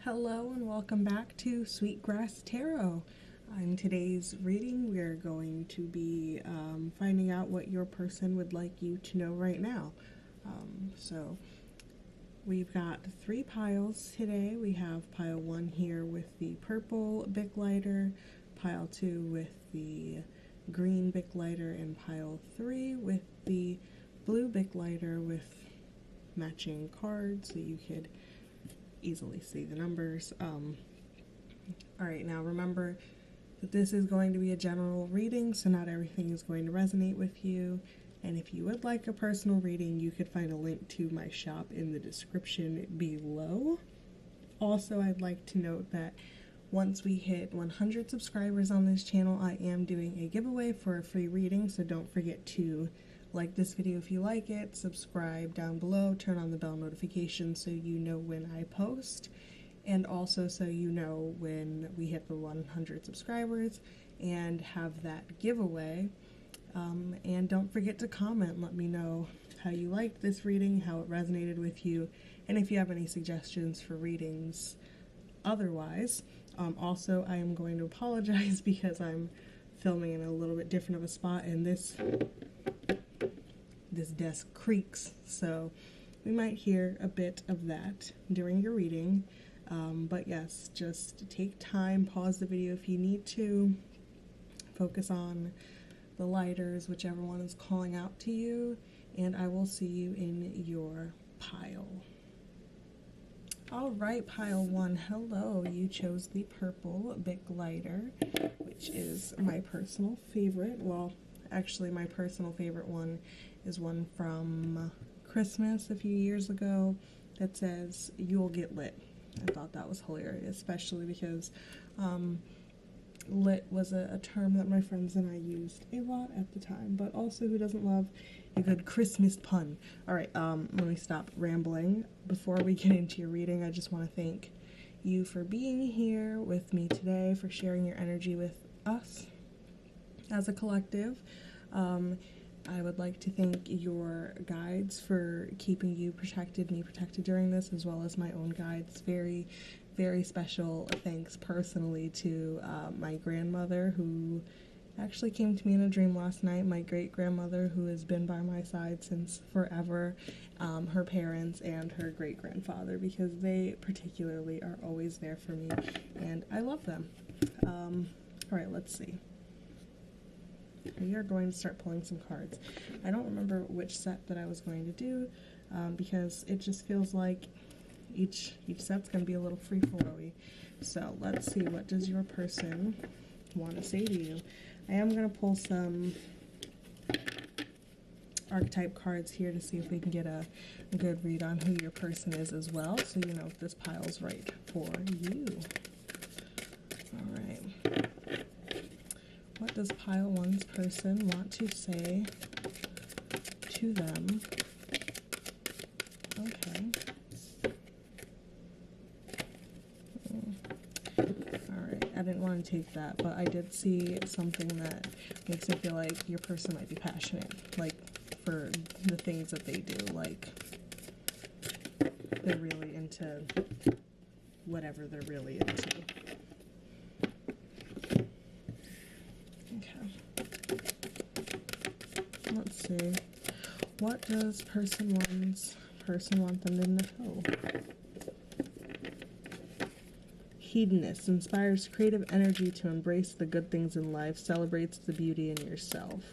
Hello and welcome back to Sweetgrass Tarot. In today's reading, we are going to be finding out what your person would like you to know right now. So we've got 3 piles today. We have pile 1 here with the purple Bic lighter, pile 2 with the green Bic lighter, and pile 3 with the blue Bic lighter with matching cards so you could easily see the numbers. Alright, now remember that this is going to be a general reading, so not everything is going to resonate with you. And if you would like a personal reading, you could find a link to my shop in the description below. Also, I'd like to note that once we hit 100 subscribers on this channel, I am doing a giveaway for a free reading, so don't forget to like this video if you like it, subscribe down below, turn on the bell notification so you know when I post, and also so you know when we hit the 100 subscribers and have that giveaway. And don't forget to comment, let me know how you liked this reading, how it resonated with you, and if you have any suggestions for readings otherwise. Also, I am going to apologize because I'm filming in a little bit different of a spot, and this desk creaks, so we might hear a bit of that during your reading. But yes, just take time, pause the video if you need to, focus on the lighters, whichever one is calling out to you, and I will see you in your pile. Alright, pile 1, hello, you chose the purple Bic lighter, which is my personal favorite. Well, actually my personal favorite one is one from Christmas a few years ago that says, "You'll get lit." I thought that was hilarious, especially because lit was a term that my friends and I used a lot at the time, but also who doesn't love a good Christmas pun? Alright, let me stop rambling. Before we get into your reading, I just want to thank you for being here with me today, for sharing your energy with us as a collective. I would like to thank your guides for keeping you protected, me protected during this, as well as my own guides. Very, very special thanks personally to my grandmother, who actually came to me in a dream last night, my great-grandmother, who has been by my side since forever, her parents, and her great-grandfather, because they particularly are always there for me, and I love them. Alright, let's see. We are going to start pulling some cards. I don't remember which set that I was going to do, because it just feels like each set's going to be a little free-flowy. So let's see, what does your person want to say to you? I am going to pull some archetype cards here to see if we can get a good read on who your person is as well, so you know if this pile's right for you. Alright. What does pile 1's person want to say to them? Okay. Alright, I didn't want to take that, but I did see something that makes me feel like your person might be passionate, like, for the things that they do, like, they're really into whatever they're really into. Okay. Let's see. What does person 1's person want them to know? Hedonist inspires creative energy to embrace the good things in life, celebrates the beauty in yourself.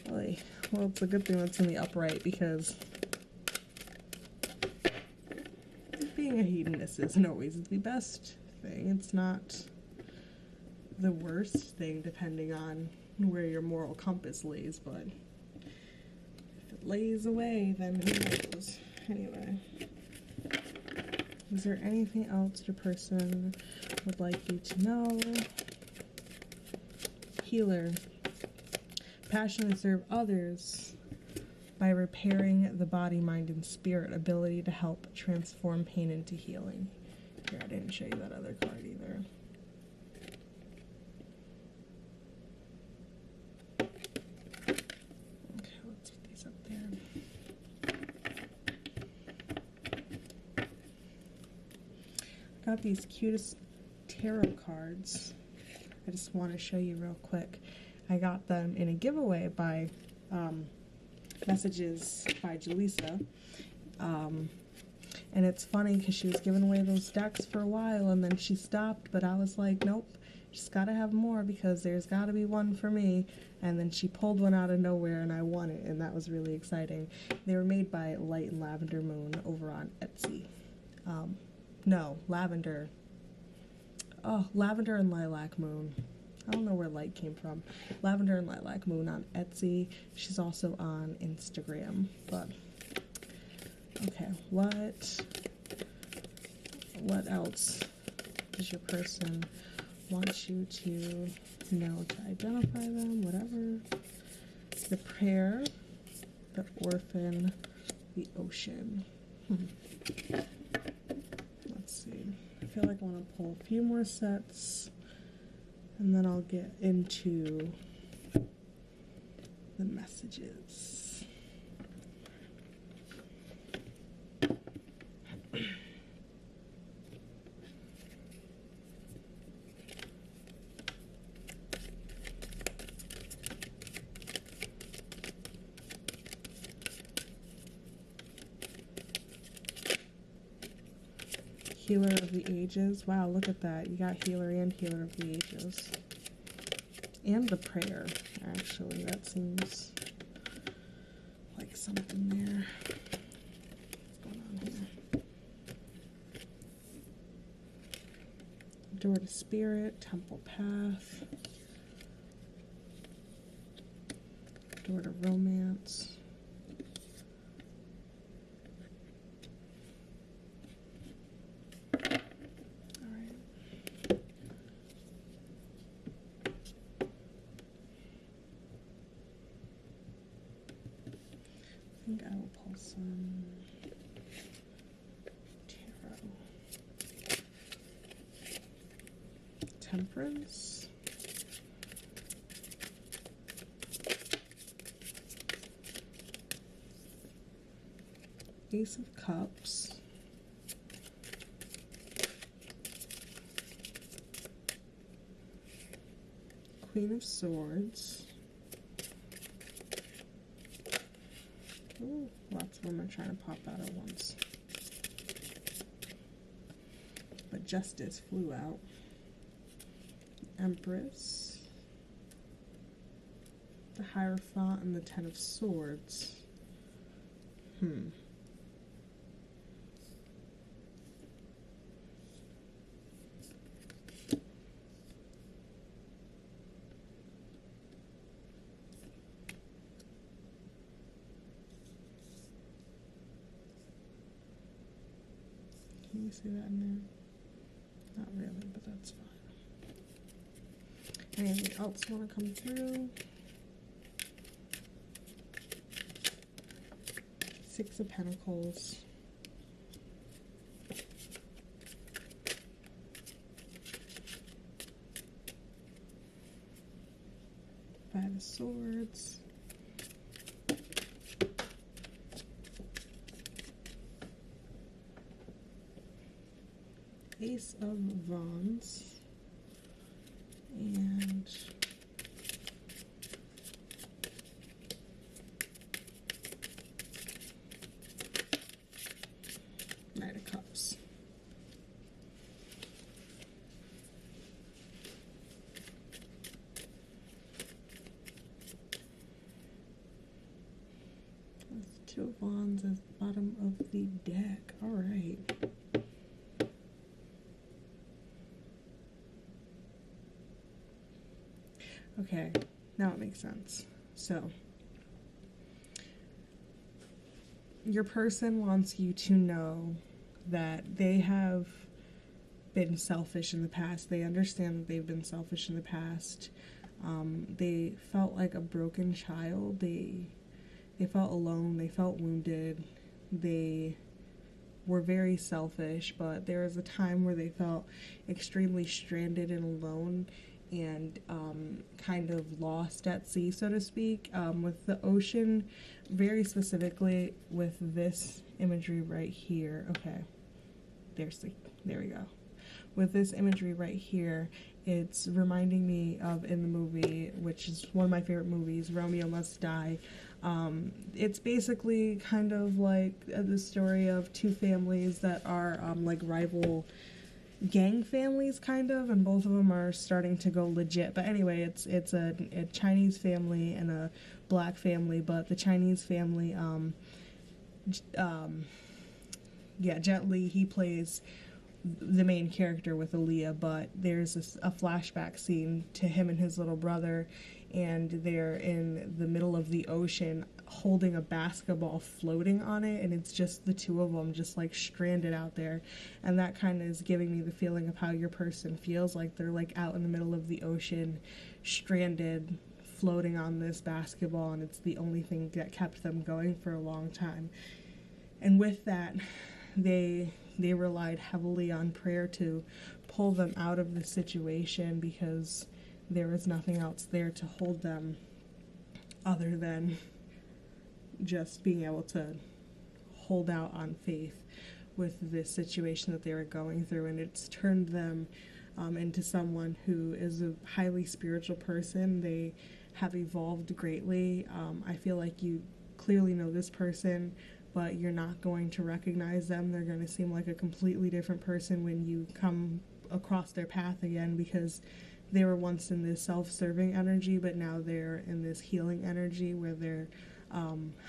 Really? Well, it's a good thing that's in the upright, because being a hedonist isn't always the best thing. It's not the worst thing, depending on where your moral compass lays, but if it lays away, then who knows? Anyway, is there anything else your person would like you to know? Healer. Passion to serve others by repairing the body, mind, and spirit. Ability to help transform pain into healing. Here, I didn't show you that other card either. Okay, let's put these up there. Got these cutest tarot cards. I just want to show you real quick. I got them in a giveaway by Messages by Jaleesa. And it's funny because she was giving away those decks for a while and then she stopped, but I was like, nope, just gotta have more because there's gotta be one for me. And then she pulled one out of nowhere and I won it, and that was really exciting. They were made by Light and Lavender Moon over on Etsy. No, Lavender. Oh, Lavender and Lilac Moon. I don't know where Light came from. Lavender and Lilac Moon on Etsy. She's also on Instagram, but okay, what else does your person want you to know to identify them? Whatever. The prayer, the orphan, the ocean. Let's see. I feel like I want to pull a few more sets and then I'll get into the messages. Healer of the Ages. Wow, look at that. You got Healer and Healer of the Ages. And the prayer, actually. That seems like something there. What's going on here? Door to Spirit, Temple Path. Door to Romance. I think I will pull some tarot. Temperance. Ace of Cups. Queen of Swords. Ooh, lots of them are trying to pop out at once. But Justice flew out. Empress. The Hierophant and the Ten of Swords. Can you see that in there? Not really, but that's fine. Anything else want to come through? Six of Pentacles. Five of Swords. Ace of Wands. And Knight of Cups. Two of Wands at the bottom of the deck. All right. Okay, now it makes sense. So, your person wants you to know that they have been selfish in the past. They understand that they've been selfish in the past. They felt like a broken child. They felt alone. They felt wounded. They were very selfish, but there was a time where they felt extremely stranded and alone and kind of lost at sea, so to speak, with the ocean, very specifically with this imagery right here. Okay, there we go. with this imagery right here, it's reminding me of, in the movie, which is one of my favorite movies, Romeo Must Die. It's basically kind of like the story of two families that are like rival gang families, kind of, and both of them are starting to go legit. But anyway, it's a Chinese family and a black family, but the Chinese family, Jet Li, he plays the main character with Aaliyah, but there's a flashback scene to him and his little brother, and they're in the middle of the ocean holding a basketball floating on it, and it's just the two of them just like stranded out there. And that kind of is giving me the feeling of how your person feels, like they're like out in the middle of the ocean, stranded, floating on this basketball, and it's the only thing that kept them going for a long time. And with that, they relied heavily on prayer to pull them out of the situation, because there was nothing else there to hold them other than just being able to hold out on faith with this situation that they were going through. And it's turned them into someone who is a highly spiritual person. They have evolved greatly. I feel like you clearly know this person, but you're not going to recognize them. They're going to seem like a completely different person when you come across their path again, because they were once in this self-serving energy, but now they're in this healing energy where they're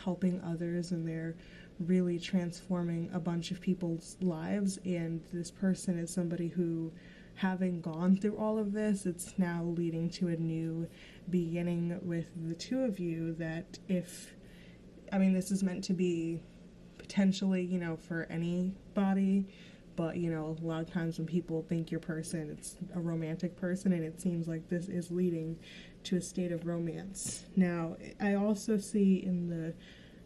helping others, and they're really transforming a bunch of people's lives. And this person is somebody who, having gone through all of this, it's now leading to a new beginning with the two of you. That this is meant to be potentially, for anybody, but, a lot of times when people think your person, it's a romantic person, and it seems like this is leading to a state of romance. Now, I also see in the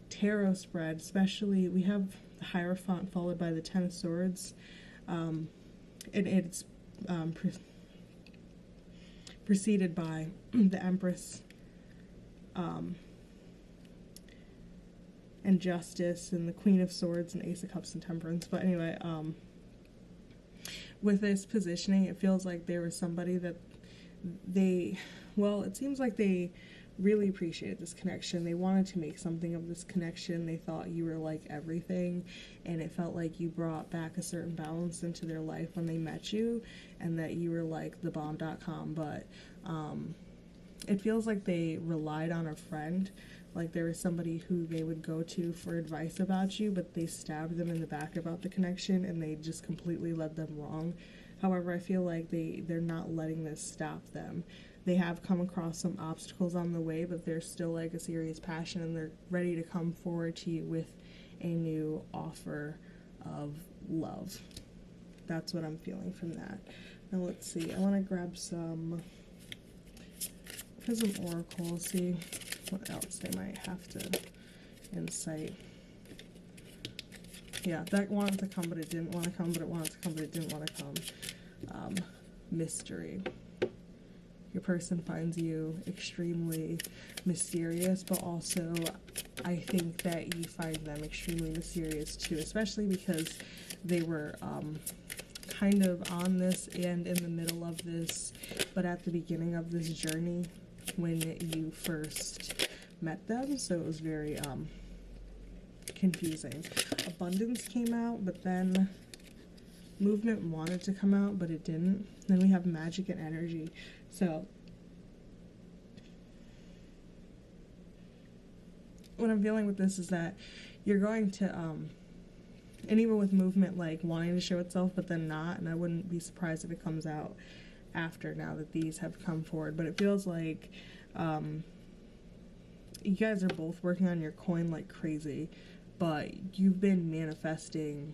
tarot spread, especially, we have the Hierophant followed by the Ten of Swords, and it's preceded by the Empress, and Justice, and the Queen of Swords, and Ace of Cups, and Temperance. But anyway, with this positioning, it feels like there was somebody that it seems like they really appreciated this connection. They wanted to make something of this connection. They thought you were like everything, and it felt like you brought back a certain balance into their life when they met you, and that you were like the bomb.com. But it feels like they relied on a friend. Like there was somebody who they would go to for advice about you, but they stabbed them in the back about the connection, and they just completely led them wrong. However, I feel like they're not letting this stop them. They have come across some obstacles on the way, but there's still like a serious passion, and they're ready to come forward to you with a new offer of love. That's what I'm feeling from that. Now let's see. I want to grab some Prism Oracle, see what else they might have to incite. Yeah, that wanted to come, but it didn't want to come, but it wanted to come, but it didn't want to come. Mystery. Your person finds you extremely mysterious, but also I think that you find them extremely mysterious too, especially because they were kind of on this and in the middle of this, but at the beginning of this journey when you first met them, so it was very confusing. Abundance came out, but then movement wanted to come out, but it didn't. Then we have magic and energy. So what I'm feeling with this is that you're going to and even with movement, like wanting to show itself but then not, and I wouldn't be surprised if it comes out after, now that these have come forward. But it feels like you guys are both working on your coin like crazy, but you've been manifesting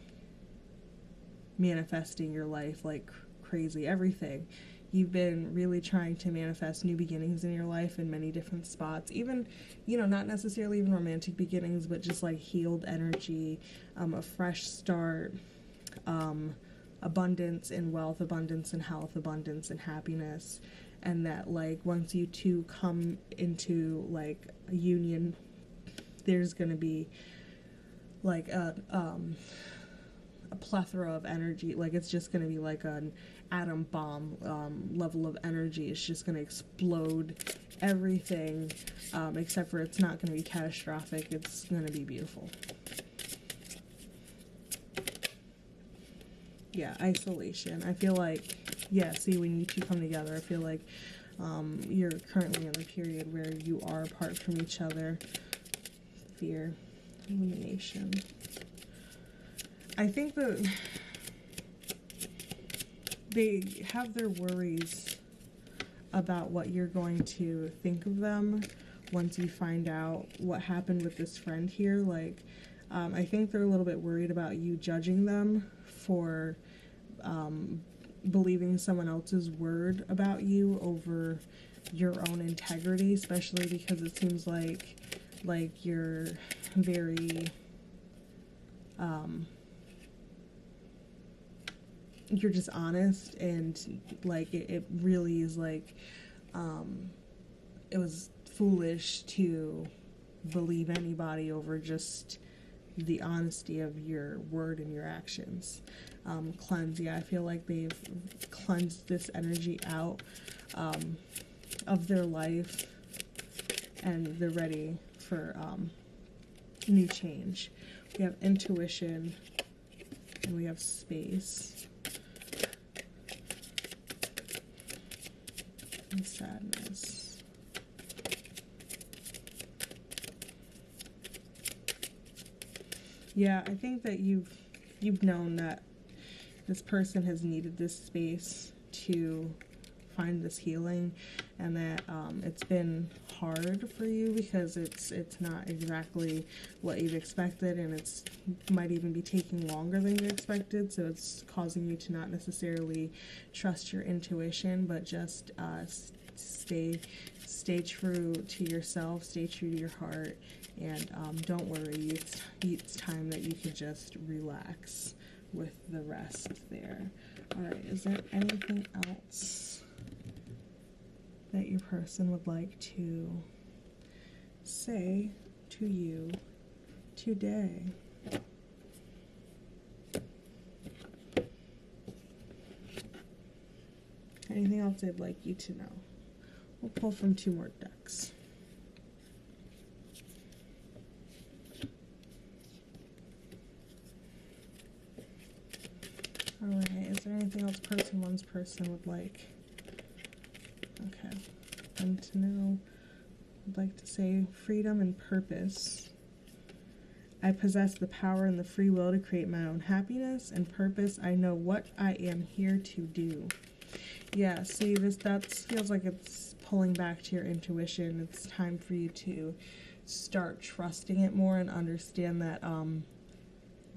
your life like crazy. Everything. You've been really trying to manifest new beginnings in your life in many different spots. Even, not necessarily even romantic beginnings, but just like healed energy, a fresh start, abundance in wealth, abundance in health, abundance in happiness. And that like once you two come into like a union, there's going to be like a a plethora of energy. Like, it's just going to be like an atom bomb level of energy. It's just going to explode everything, except for it's not going to be catastrophic. It's going to be beautiful. Yeah, isolation. I feel like, yeah, see, when you two come together, I feel like you're currently in a period where you are apart from each other. Fear, illumination. I think that they have their worries about what you're going to think of them once you find out what happened with this friend here. Like, I think they're a little bit worried about you judging them for believing someone else's word about you over your own integrity, especially because it seems like you're very you're just honest, and like it really is like it was foolish to believe anybody over just the honesty of your word and your actions. Cleanse, yeah, I feel like they've cleansed this energy out of their life, and they're ready for new change. We have intuition, and we have space, and sadness. Yeah, I think that you've known that this person has needed this space to find this healing, and that it's been hard for you because it's not exactly what you've expected, and it's might even be taking longer than you expected, so it's causing you to not necessarily trust your intuition, but just stay true to yourself, stay true to your heart, and don't worry, it's time that you can just relax with the rest there. Alright, is there anything else that your person would like to say to you today? Anything else they'd like you to know? We'll pull from 2 more decks. Alright, is there anything else one's person would like? Okay. And to know, I'd like to say freedom and purpose. I possess the power and the free will to create my own happiness and purpose. I know what I am here to do. Yeah, see, that feels like it's pulling back to your intuition. It's time for you to start trusting it more and understand that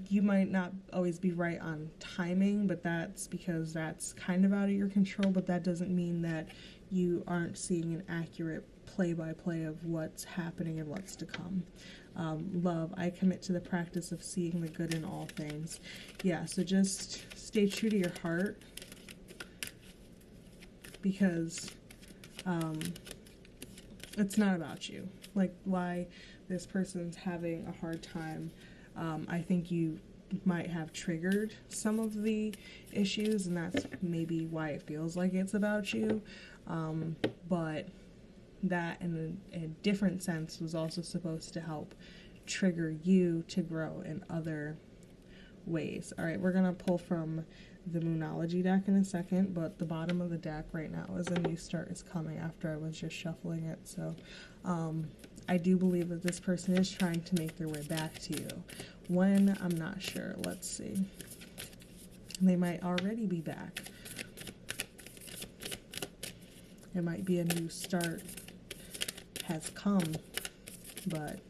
you might not always be right on timing, but that's because that's kind of out of your control, but that doesn't mean that you aren't seeing an accurate play-by-play of what's happening and what's to come. Love, I commit to the practice of seeing the good in all things. Yeah, so just stay true to your heart, because it's not about you. Like, why this person's having a hard time, I think you might have triggered some of the issues, and that's maybe why it feels like it's about you. But that, in a different sense, was also supposed to help trigger you to grow in other ways. All right, we're going to pull from the Moonology deck in a second, but the bottom of the deck right now is a new start is coming after I was just shuffling it. So I do believe that this person is trying to make their way back to you. When? I'm not sure. Let's see. They might already be back. It might be a new start has come, but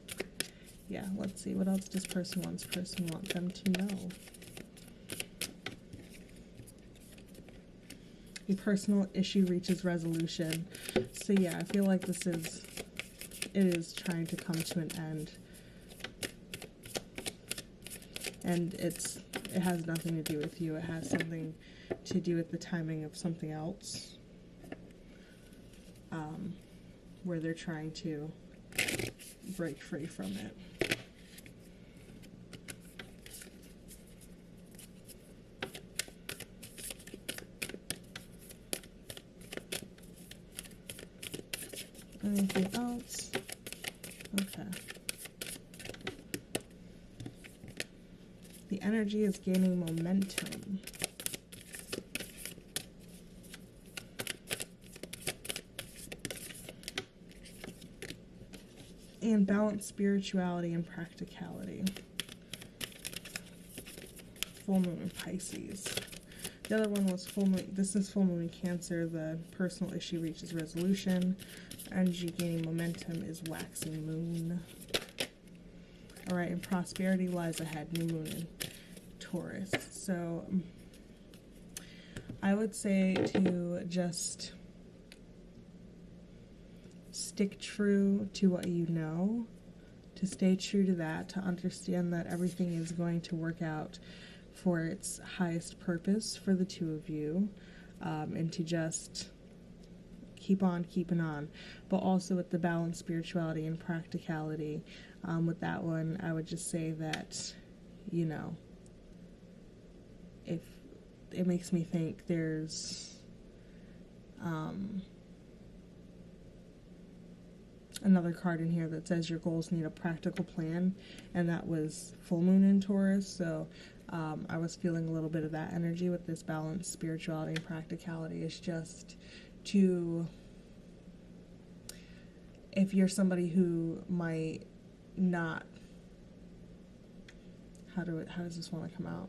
yeah, let's see. What else does person want them to know? A personal issue reaches resolution. So yeah, I feel like it is trying to come to an end. And it has nothing to do with you. It has something to do with the timing of something else. Where they're trying to break free from it. Anything else? Okay. The energy is gaining momentum. And balance spirituality and practicality. Full moon in Pisces. The other one was full moon. This is full moon in Cancer. The personal issue reaches resolution. Energy gaining momentum is waxing moon. All right, and prosperity lies ahead. New moon in Taurus. So I would say to just stick true to what you know, to stay true to that, to understand that everything is going to work out for its highest purpose for the two of you, and to just keep on keeping on. But also with the balance, spirituality, and practicality, with that one, I would just say that, you know, if it makes me think there's another card in here that says your goals need a practical plan, and that was full moon in Taurus. So I was feeling a little bit of that energy with this balance, spirituality, and practicality. Is just to, if you're somebody who might not, how does this want to come out?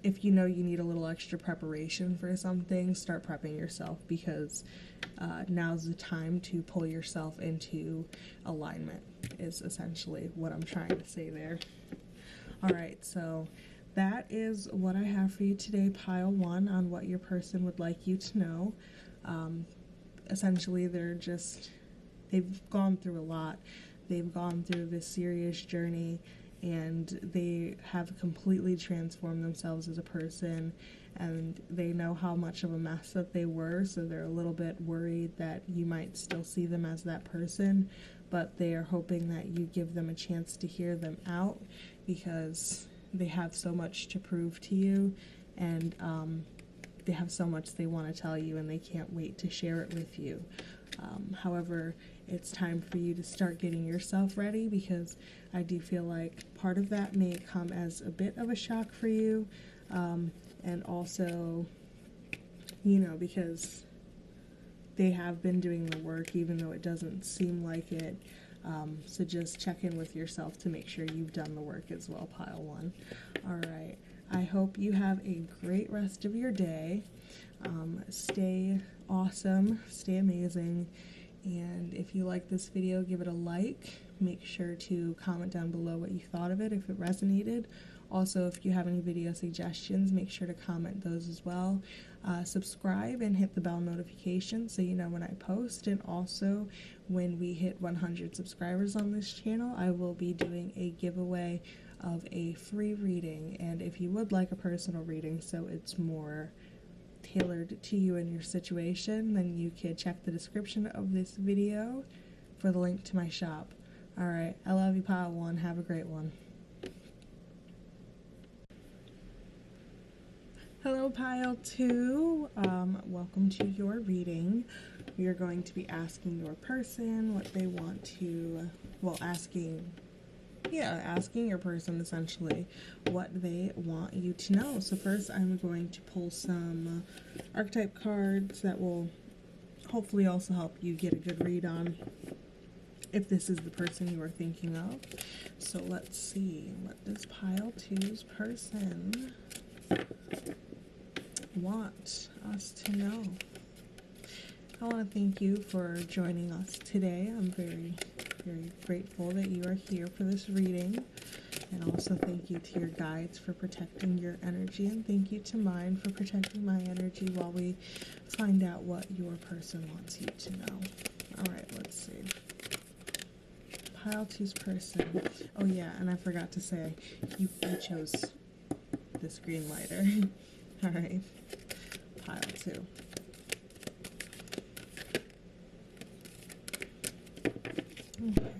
If you know you need a little extra preparation for something, start prepping yourself, because now's the time to pull yourself into alignment, is essentially what I'm trying to say there. All right, so that is what I have for you today, pile one, on what your person would like you to know. Essentially, they've gone through a lot. They've gone through this serious journey, and they have completely transformed themselves as a person, and they know how much of a mess that they were, so they're a little bit worried that you might still see them as that person, but they are hoping that you give them a chance to hear them out, because they have so much to prove to you, and they have so much they want to tell you, and they can't wait to share it with you. However, it's time for you to start getting yourself ready, because I do feel like part of that may come as a bit of a shock for you, and also, you know, because they have been doing the work, even though it doesn't seem like it. So just check in with yourself to make sure you've done the work as well, pile one. All right. I hope you have a great rest of your day. Stay awesome, stay amazing, and if you like this video, give it a like. Make sure to comment down below what you thought of it, if it resonated. Also, if you have any video suggestions, make sure to comment those as well. Subscribe and hit the bell notification so you know when I post, and also when we hit 100 subscribers on this channel, I will be doing a giveaway of a free reading. And if you would like a personal reading, so it's more tailored to you and your situation, then you can check the description of this video for the link to my shop. Alright, I love you, pile one. Have a great one. Hello, pile two. Welcome to your reading. We are going to be asking your person what they want to, well, asking your person essentially what they want you to know. So first I'm going to pull some archetype cards that will hopefully also help you get a good read on if this is the person you are thinking of. So let's see, what does pile two's person want us to know? I want to thank you for joining us today. I'm very grateful that you are here for this reading, and also thank you to your guides for protecting your energy, and thank you to mine for protecting my energy while we find out what your person wants you to know. Alright, let's see. Pile two's person. Oh yeah, and I forgot to say, you chose this green lighter. Alright, pile two.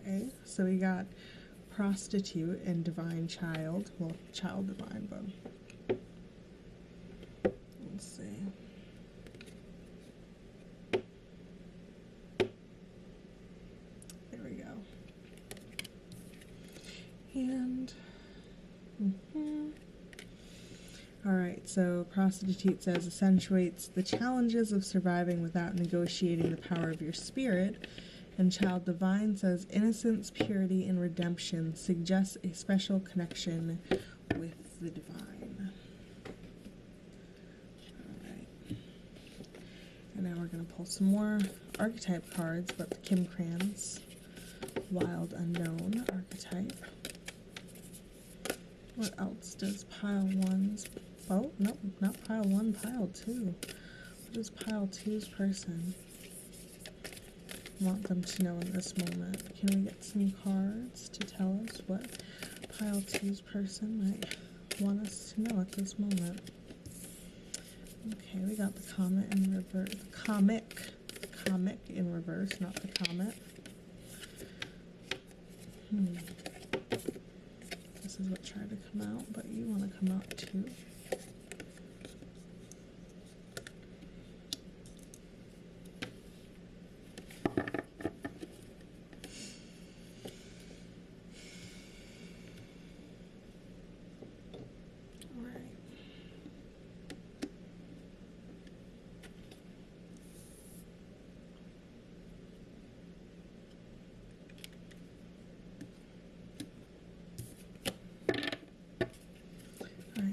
Okay, so we got prostitute and divine child. Well, child divine, but let's see. And all right, so prostitute says accentuates the challenges of surviving without negotiating the power of your spirit. And child divine says innocence, purity, and redemption suggests a special connection with the divine. All right, and now we're going to pull some more archetype cards, but the Kim Kranz Wild Unknown archetype. What else does pile one's... Oh, no, not pile one, pile two. What does pile two's person want them to know in this moment? Can we get some cards to tell us what pile two's person might want us to know at this moment? Okay, we got the comet in reverse. The comic in reverse, not the comet. This is what tried to come out, but you want to come out too.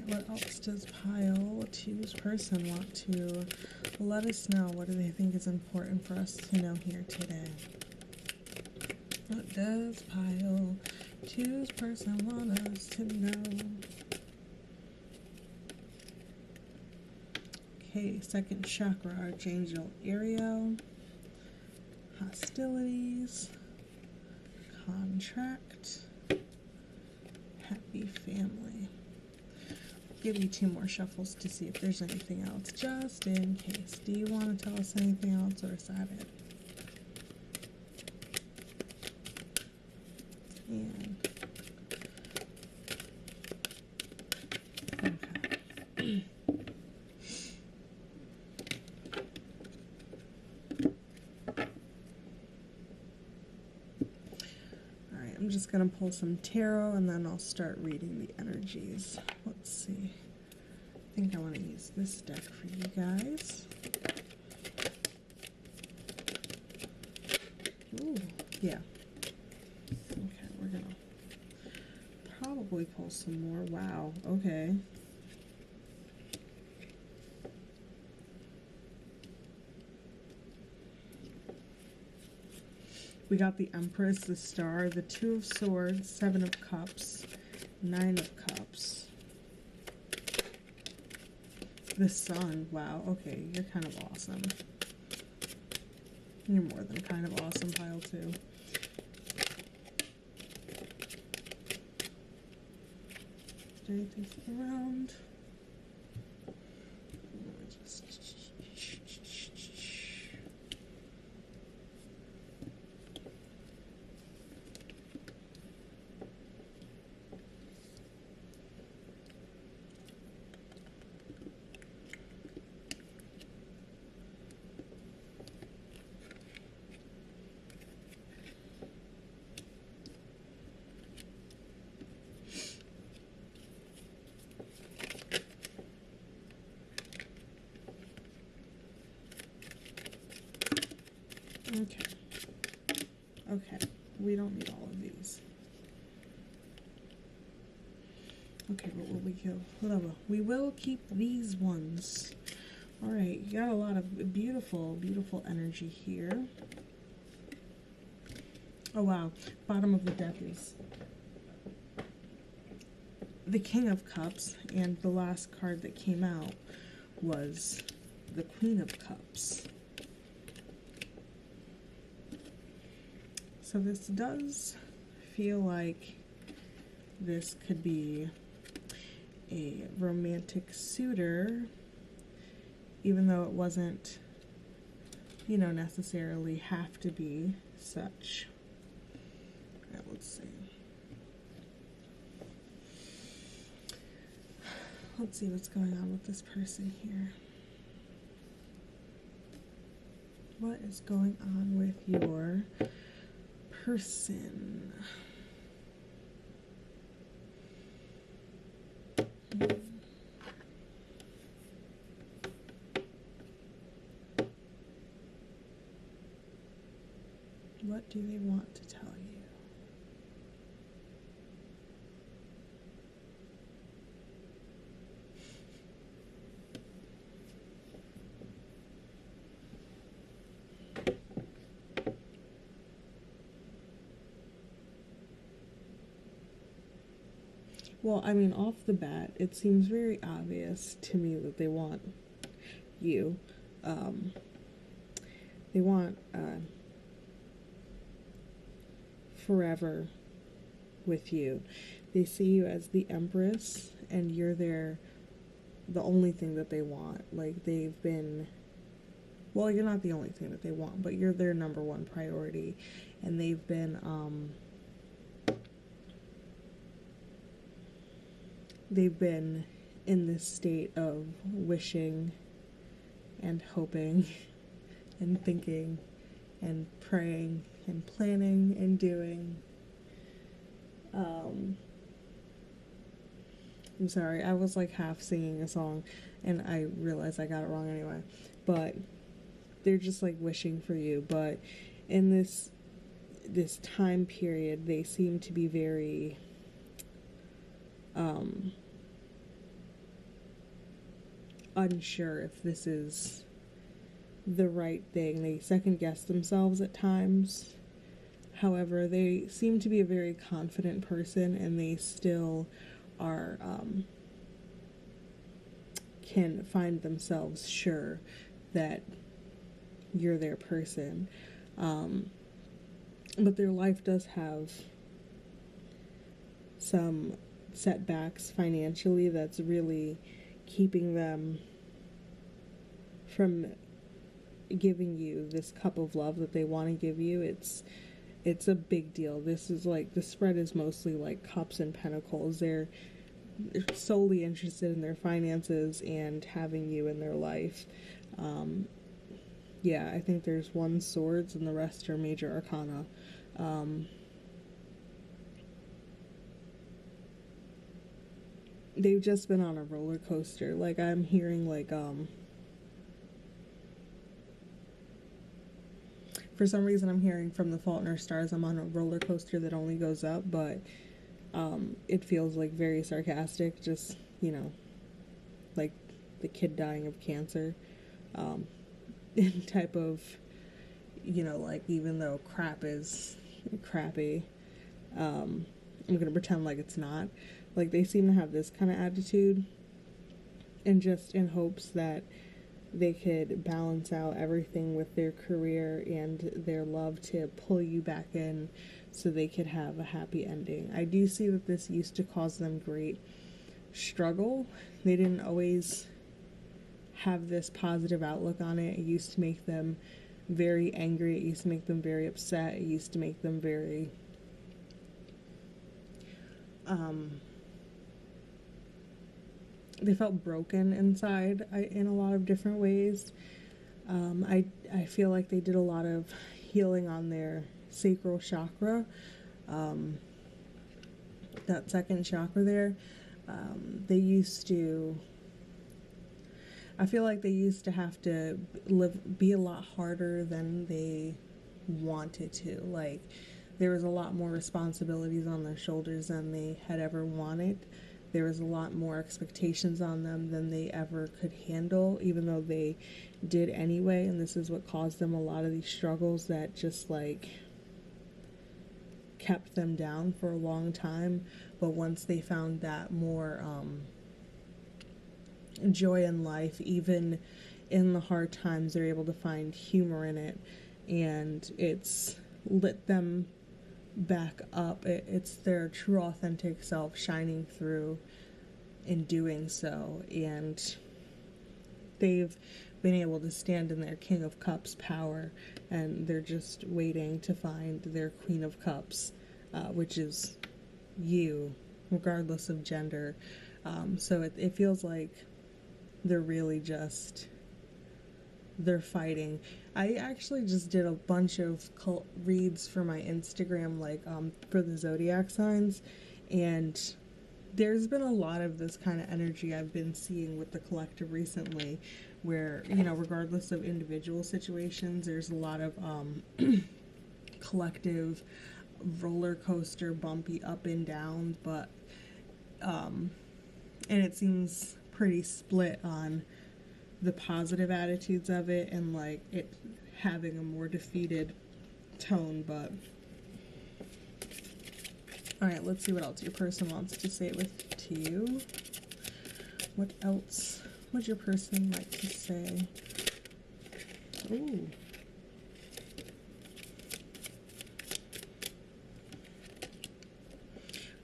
What else does pile two's person want to let us know? What do they think is important for us to know here today? What does pile two's person want us to know? Okay, second chakra, Archangel Ariel. Hostilities. Contract. Happy family. Give you two more shuffles to see if there's anything else, just in case. Do you want to tell us anything else, or is that it? And okay. All right, I'm just gonna pull some tarot and then I'll start reading the energies. Let's see. I think I want to use this deck for you guys. Ooh, yeah. Okay, we're gonna probably pull some more. Wow, okay. We got the Empress, the Star, the Two of Swords, Seven of Cups, Nine of Cups. The Sun, wow, okay, you're kind of awesome. You're more than kind of awesome, pile two. Straight this around. Okay, we don't need all of these. Okay, what will we kill? Whatever. We will keep these ones. All right, you got a lot of beautiful, beautiful energy here. Oh wow, bottom of the deck is the King of Cups, and the last card that came out was the Queen of Cups. So this does feel like this could be a romantic suitor, even though it wasn't, you know, necessarily have to be such. All right, let's see. Let's see what's going on with this person here. What is going on with your person? What do they want to tell you? Well, I mean, off the bat, it seems very obvious to me that they want you. They want forever with you. They see you as the Empress, and you're the only thing that they want. Like, they've been, well, you're not the only thing that they want, but you're their number one priority. And they've been in this state of wishing and hoping and thinking and praying and planning and doing. I'm sorry, I was like half singing a song and I realized I got it wrong anyway. But they're just like wishing for you. But in this time period, they seem to be very unsure if this is the right thing. They second guess themselves at times. However, they seem to be a very confident person, and they still are can find themselves sure that you're their person. But their life does have some setbacks financially that's really keeping them from giving you this cup of love that they want to give you. It's a big deal. This is like, the spread is mostly like cups and pentacles. They're solely interested in their finances and having you in their life. Yeah, I think there's one swords and the rest are major arcana. They've just been on a roller coaster. Like, I'm hearing like for some reason I'm hearing from The Fault in Our Stars, I'm on a roller coaster that only goes up, but it feels like very sarcastic, just, you know, like the kid dying of cancer type of, you know, like, even though crap is crappy, I'm gonna pretend like it's not. Like, they seem to have this kind of attitude, and just in hopes that they could balance out everything with their career and their love to pull you back in so they could have a happy ending. I do see that this used to cause them great struggle. They didn't always have this positive outlook on it. It used to make them very angry. It used to make them very upset. It used to make them very they felt broken inside in a lot of different ways. I feel like they did a lot of healing on their sacral chakra, that second chakra there. I feel like they used to have to be a lot harder than they wanted to. Like, there was a lot more responsibilities on their shoulders than they had ever wanted. There was a lot more expectations on them than they ever could handle, even though they did anyway. And this is what caused them a lot of these struggles that just like kept them down for a long time. But once they found that more joy in life, even in the hard times, they're able to find humor in it, and it's lit them back up. It's their true authentic self shining through in doing so, and they've been able to stand in their King of Cups power, and they're just waiting to find their Queen of Cups, which is you, regardless of gender. So it feels like they're really just, they're fighting. I actually just did a bunch of reads for my Instagram, like for the zodiac signs, and there's been a lot of this kind of energy I've been seeing with the collective recently, where, you know, regardless of individual situations, there's a lot of collective roller coaster, bumpy up and down, but and it seems pretty split on the positive attitudes of it and like it having a more defeated tone. But all right, let's see what else your person wants to say to you. What else would your person like to say? Ooh.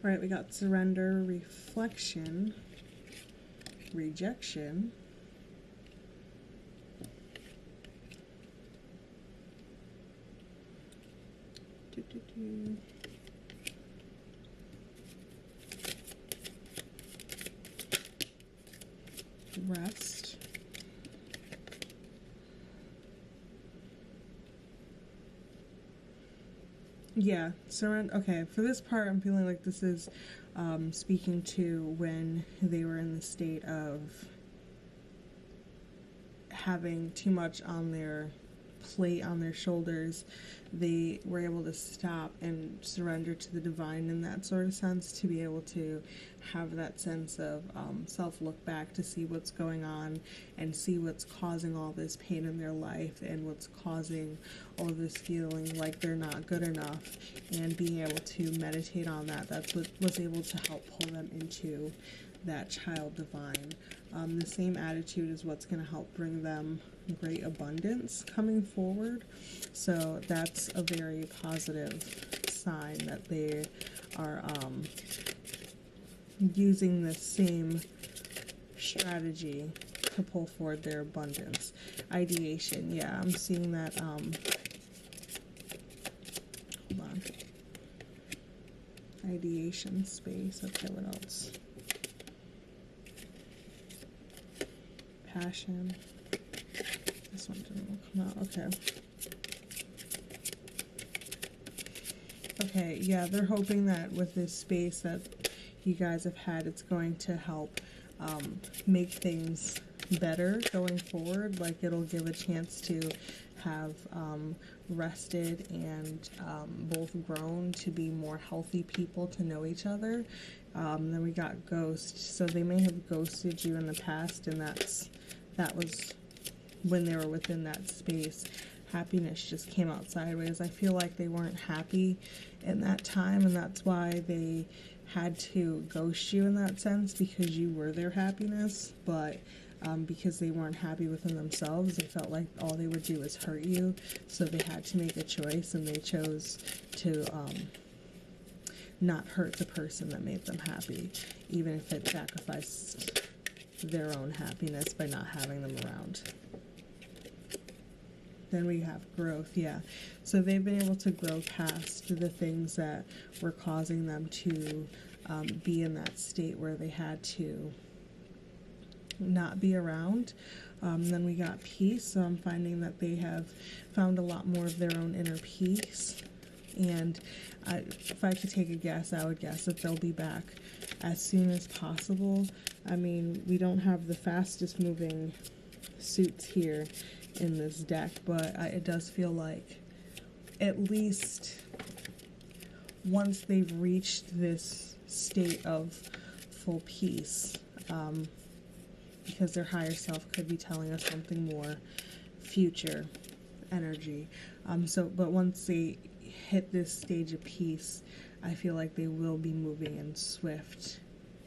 All right, we got surrender, reflection, rejection, rest, yeah, surrender. Okay, for this part, I'm feeling like this is speaking to when they were in the state of having too much on their plate, on their shoulders. They were able to stop and surrender to the divine in that sort of sense, to be able to have that sense of self-look back, to see what's going on and see what's causing all this pain in their life and what's causing all this feeling like they're not good enough, and being able to meditate on that. That's what was able to help pull them into that child divine. The same attitude is what's going to help bring them great abundance coming forward. So that's a very positive sign that they are using the same strategy to pull forward their abundance. Ideation, yeah, I'm seeing that. Hold on. Ideation space. Okay, what else? Passion. This one didn't come out. Okay. Okay, yeah, they're hoping that with this space that you guys have had, it's going to help make things better going forward. Like, it'll give a chance to have rested and both grown to be more healthy people, to know each other. Then we got ghost. So they may have ghosted you in the past, and that was when they were within that space. Happiness just came out sideways. I feel like they weren't happy in that time, and that's why they had to ghost you in that sense, because you were their happiness. But because they weren't happy within themselves, they felt like all they would do is hurt you, so they had to make a choice, and they chose to not hurt the person that made them happy, even if it sacrificed their own happiness by not having them around. Then we have growth, yeah. So they've been able to grow past the things that were causing them to be in that state where they had to not be around. Then we got peace. So I'm finding that they have found a lot more of their own inner peace. And if I could take a guess, I would guess that they'll be back as soon as possible. I mean, we don't have the fastest moving suits here in this deck, but it does feel like at least once they've reached this state of full peace, because their higher self could be telling us something more future energy. But once they hit this stage of peace, I feel like they will be moving in swift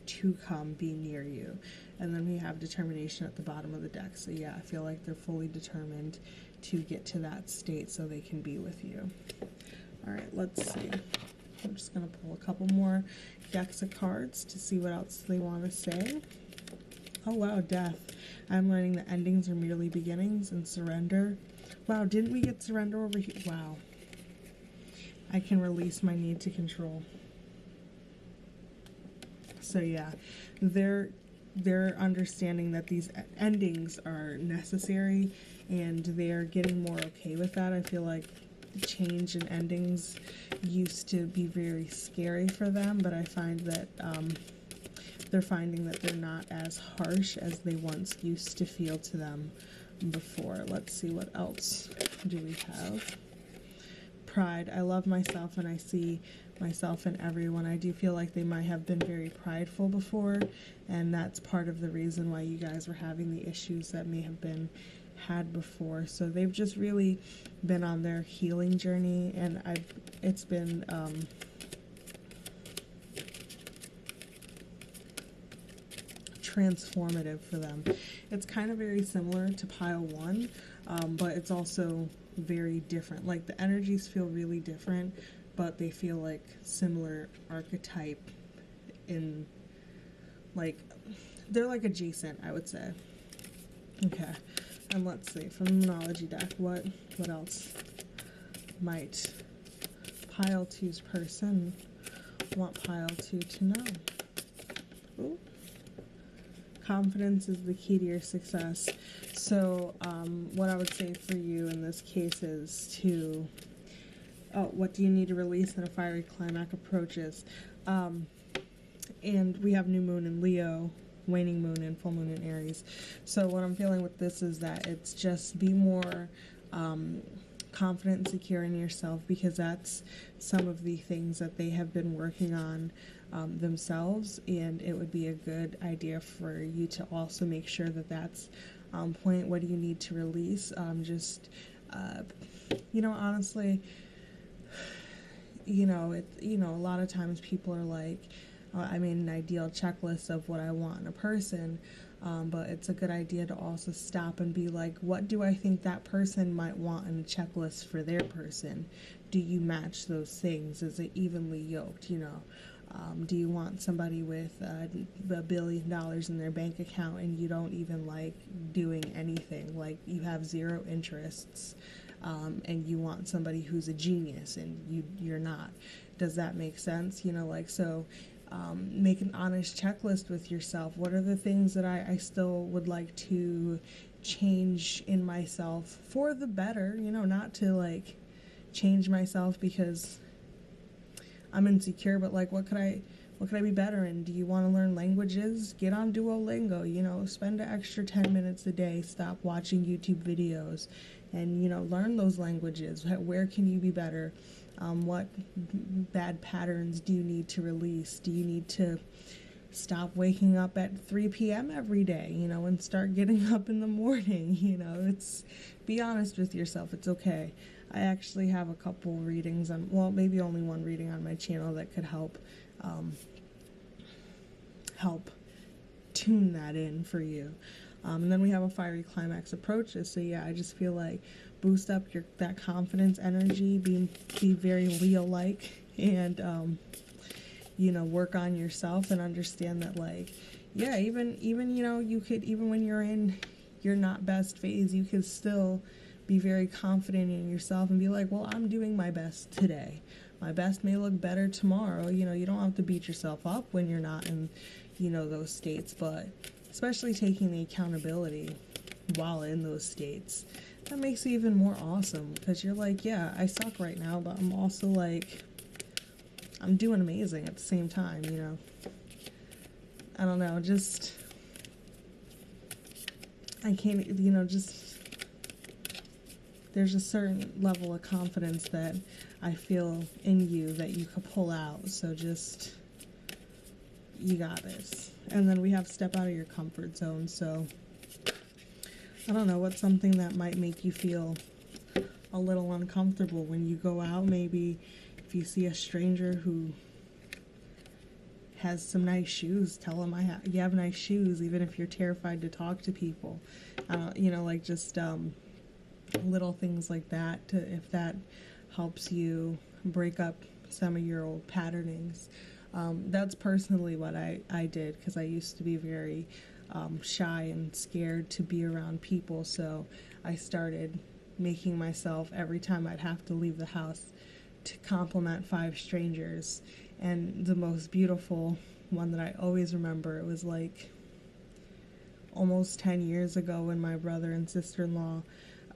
to come be near you. And then we have determination at the bottom of the deck. So yeah, I feel like they're fully determined to get to that state so they can be with you. All right, let's see. I'm just going to pull a couple more decks of cards to see what else they want to say. Oh wow, death. I'm learning that endings are merely beginnings, and surrender. Wow, didn't we get surrender over here? Wow. I can release my need to control. So yeah, they're understanding that these endings are necessary, and they're getting more okay with that. I feel like change and endings used to be very scary for them, but I find that they're finding that they're not as harsh as they once used to feel to them before. Let's see, what else do we have? pride. I love myself and I see myself in everyone. I do feel like they might have been very prideful before, and that's part of the reason why you guys were having the issues that may have been had before. So they've just really been on their healing journey, and it's been transformative for them. It's kind of very similar to pile one, but it's also very different. Like the energies feel really different, but they feel like similar archetype in, like, they're like adjacent, I would say. Okay, and let's see, from the Numerology deck, what else might pile two's person want pile two to know? Ooh. Confidence is the key to your success. So what I would say for you in this case is to, what do you need to release when a fiery climax approaches? And we have new moon in Leo, waning moon, and full moon in Aries. So what I'm feeling with this is that it's just be more confident and secure in yourself, because that's some of the things that they have been working on themselves, and it would be a good idea for you to also make sure that that's on point. What do you need to release? Honestly, a lot of times people are like, I made an ideal checklist of what I want in a person, but it's a good idea to also stop and be like, what do I think that person might want in a checklist for their person? Do you match those things? Is it evenly yoked, do you want somebody with $1 billion in their bank account and you don't even like doing anything, like you have zero interests, and you want somebody who's a genius and you're not? Does that make sense? Make an honest checklist with yourself. What are the things that I still would like to change in myself for the better, not to like change myself because I'm insecure, but like what could I be better in? Do you want to learn languages? Get on Duolingo, spend an extra 10 minutes a day, stop watching YouTube videos and, learn those languages. Where can you be better? What bad patterns do you need to release? Do you need to stop waking up at 3 p.m. every day, and start getting up in the morning? Be honest with yourself. It's okay. I actually have a couple readings maybe only one reading on my channel that could help tune that in for you. And then we have a fiery climax approaches. So yeah, I just feel like boost up that confidence energy, be very Leo-like, and work on yourself and understand that, like, yeah, even you could, even when you're in your not best phase, you could still be very confident in yourself and be like, well, I'm doing my best today. My best may look better tomorrow. You don't have to beat yourself up when you're not in, those states, but especially taking the accountability while in those states, that makes it even more awesome, because you're like, yeah, I suck right now, but I'm also like, I'm doing amazing at the same time, I don't know, I can't, there's a certain level of confidence that I feel in you that you could pull out, so you got this. And then we have step out of your comfort zone. So I don't know, what's something that might make you feel a little uncomfortable when you go out? Maybe if you see a stranger who has some nice shoes, tell them you have nice shoes, even if you're terrified to talk to people. Little things like that, if that helps you break up some of your old patternings. That's personally what I did, because I used to be very shy and scared to be around people, so I started making myself, every time I'd have to leave the house, to compliment 5 strangers. And the most beautiful one that I always remember, it was like almost 10 years ago when my brother and sister-in-law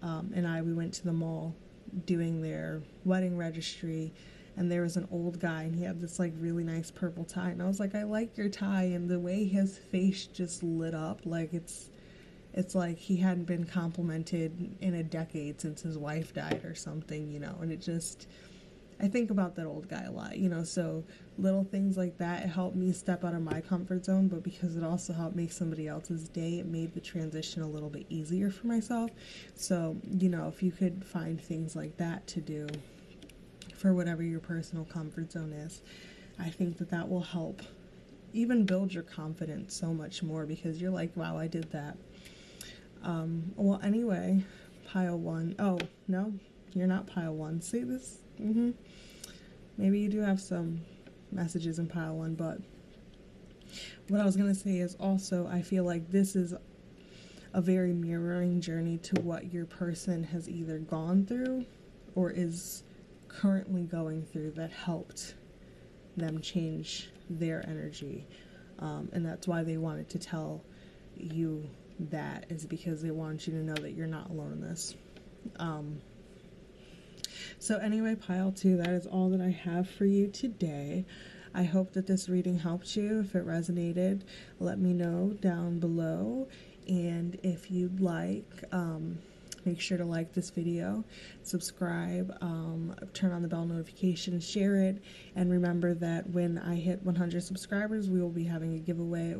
and we went to the mall doing their wedding registry, and there was an old guy and he had this like really nice purple tie, and I was like, I like your tie, and the way his face just lit up, like it's like he hadn't been complimented in a decade since his wife died or something, you know, and it just, I think about that old guy a lot, you know, so little things like that, it helped me step out of my comfort zone, but because it also helped make somebody else's day, it made the transition a little bit easier for myself. So, you know, if you could find things like that to do for whatever your personal comfort zone is, I think that that will help even build your confidence so much more, because you're like, wow, I did that. Well, anyway, pile one. Oh, no, you're not pile one. See this? Maybe you do have some messages in pile one, but what I was going to say is also, I feel like this is a very mirroring journey to what your person has either gone through or is currently going through that helped them change their energy. And that's why they wanted to tell you that, is because they want you to know that you're not alone in this. So anyway, pile two, that is all that I have for you today. I hope that this reading helped you. If it resonated, let me know down below. And if you'd like, make sure to like this video, subscribe, turn on the bell notification, share it, and remember that when I hit 100 subscribers, we will be having a giveaway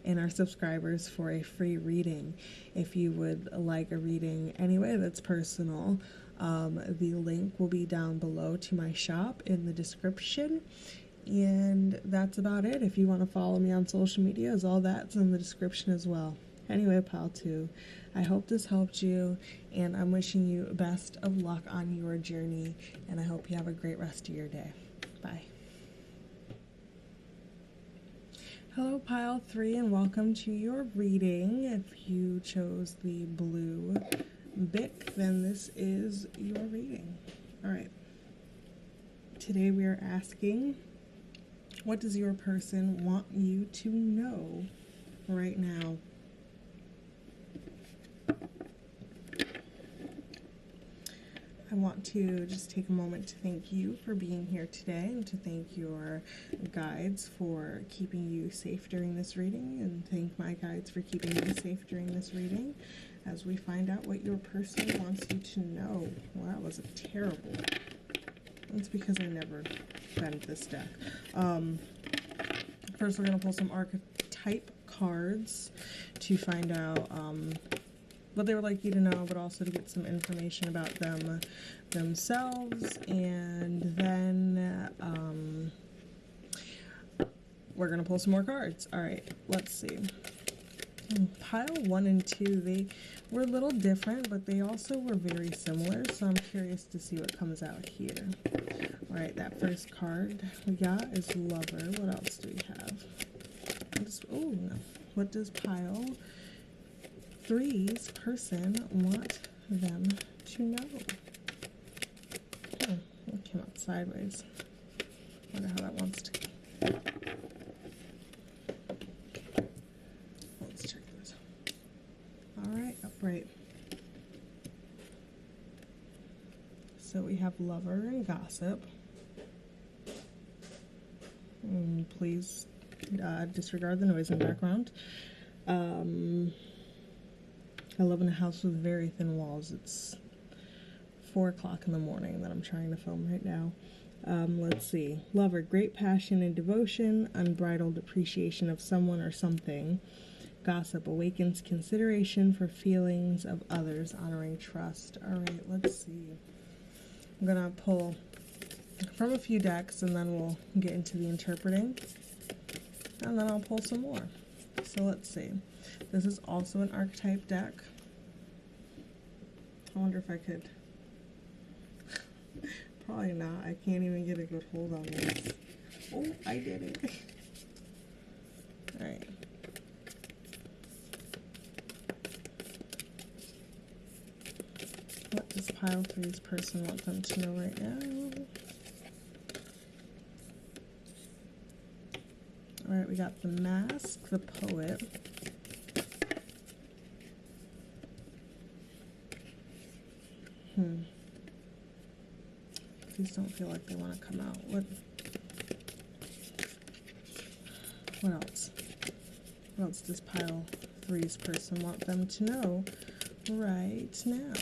in our subscribers for a free reading. If you would like a reading anyway that's personal, the link will be down below to my shop in the description. And that's about it. If you want to follow me on social media, all that's in the description as well. Anyway, pile two, I hope this helped you, and I'm wishing you best of luck on your journey, and I hope you have a great rest of your day. Bye. Hello, pile three, and welcome to your reading. If you chose the blue Bic, then this is your reading. All right. Today we are asking, what does your person want you to know right now? I want to just take a moment to thank you for being here today, and to thank your guides for keeping you safe during this reading, and thank my guides for keeping me safe during this reading as we find out what your person wants you to know. Well, that was terrible. That's because I never bend this deck. First, we're going to pull some archetype cards to find out what they would like you to know, but also to get some information about them themselves. And then we're going to pull some more cards. All right, let's see. Pile one and two, they were a little different, but they also were very similar, so I'm curious to see what comes out here. All right, that first card we got is Lover. What else do we have? What does pile three's person want them to know? Oh, it came out sideways. Wonder how that wants to go. Let's check those. Alright, upright. So we have Lover and Gossip. Please disregard the noise in the background. I live in a house with very thin walls. It's 4 o'clock in the morning that I'm trying to film right now. Let's see. Lover, great passion and devotion, unbridled appreciation of someone or something. Gossip, awakens consideration for feelings of others, honoring trust. All right, let's see. I'm going to pull from a few decks, and then we'll get into the interpreting. And then I'll pull some more. So let's see. This is also an archetype deck. I wonder if I could. Probably not. I can't even get a good hold on this. Oh, I did it. Alright. What does pile three's person want them to know right now? Alright, we got the Mask, the Poet. These don't feel like they want to come out. What else? What else does pile threes person want them to know right now?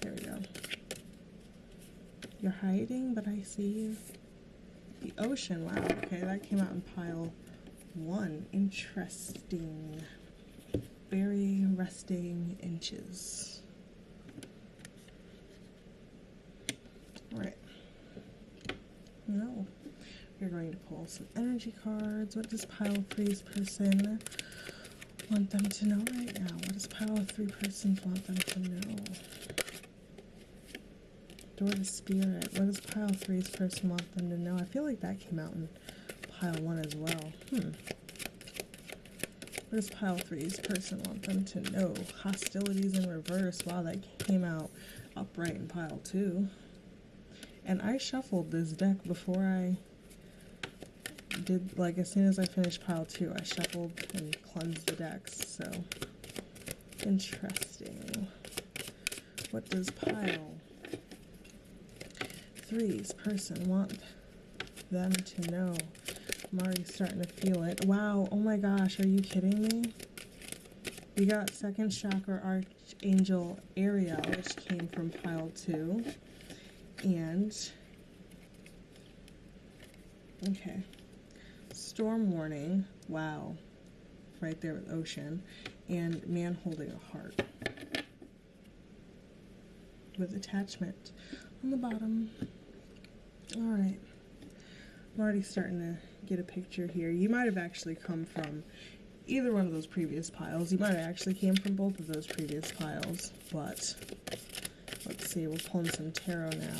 There we go. You're hiding, but I see you. The ocean, wow, okay, that came out in pile 1. Interesting. Very resting inches. Alright. No. We're going to pull some energy cards. What does pile 3's person want them to know right now? What does pile 3 person want them to know? Door to Spirit. What does pile 3's person want them to know? I feel like that came out in pile 1 as well. What does pile 3's person want them to know? Hostilities in reverse. Wow, that came out upright in pile 2. And I shuffled this deck before I did, like, as soon as I finished pile 2, I shuffled and cleansed the decks, so interesting. What does pile 3's person want them to know? I'm already starting to feel it. Wow, oh my gosh, are you kidding me? We got second chakra Archangel Ariel, which came from pile 2. And, okay, storm warning, wow, right there with ocean, and man holding a heart with attachment on the bottom. Alright, I'm already starting to get a picture here. You might have actually come from either one of those previous piles. You might have actually came from both of those previous piles, but let's see, we're pulling some tarot now.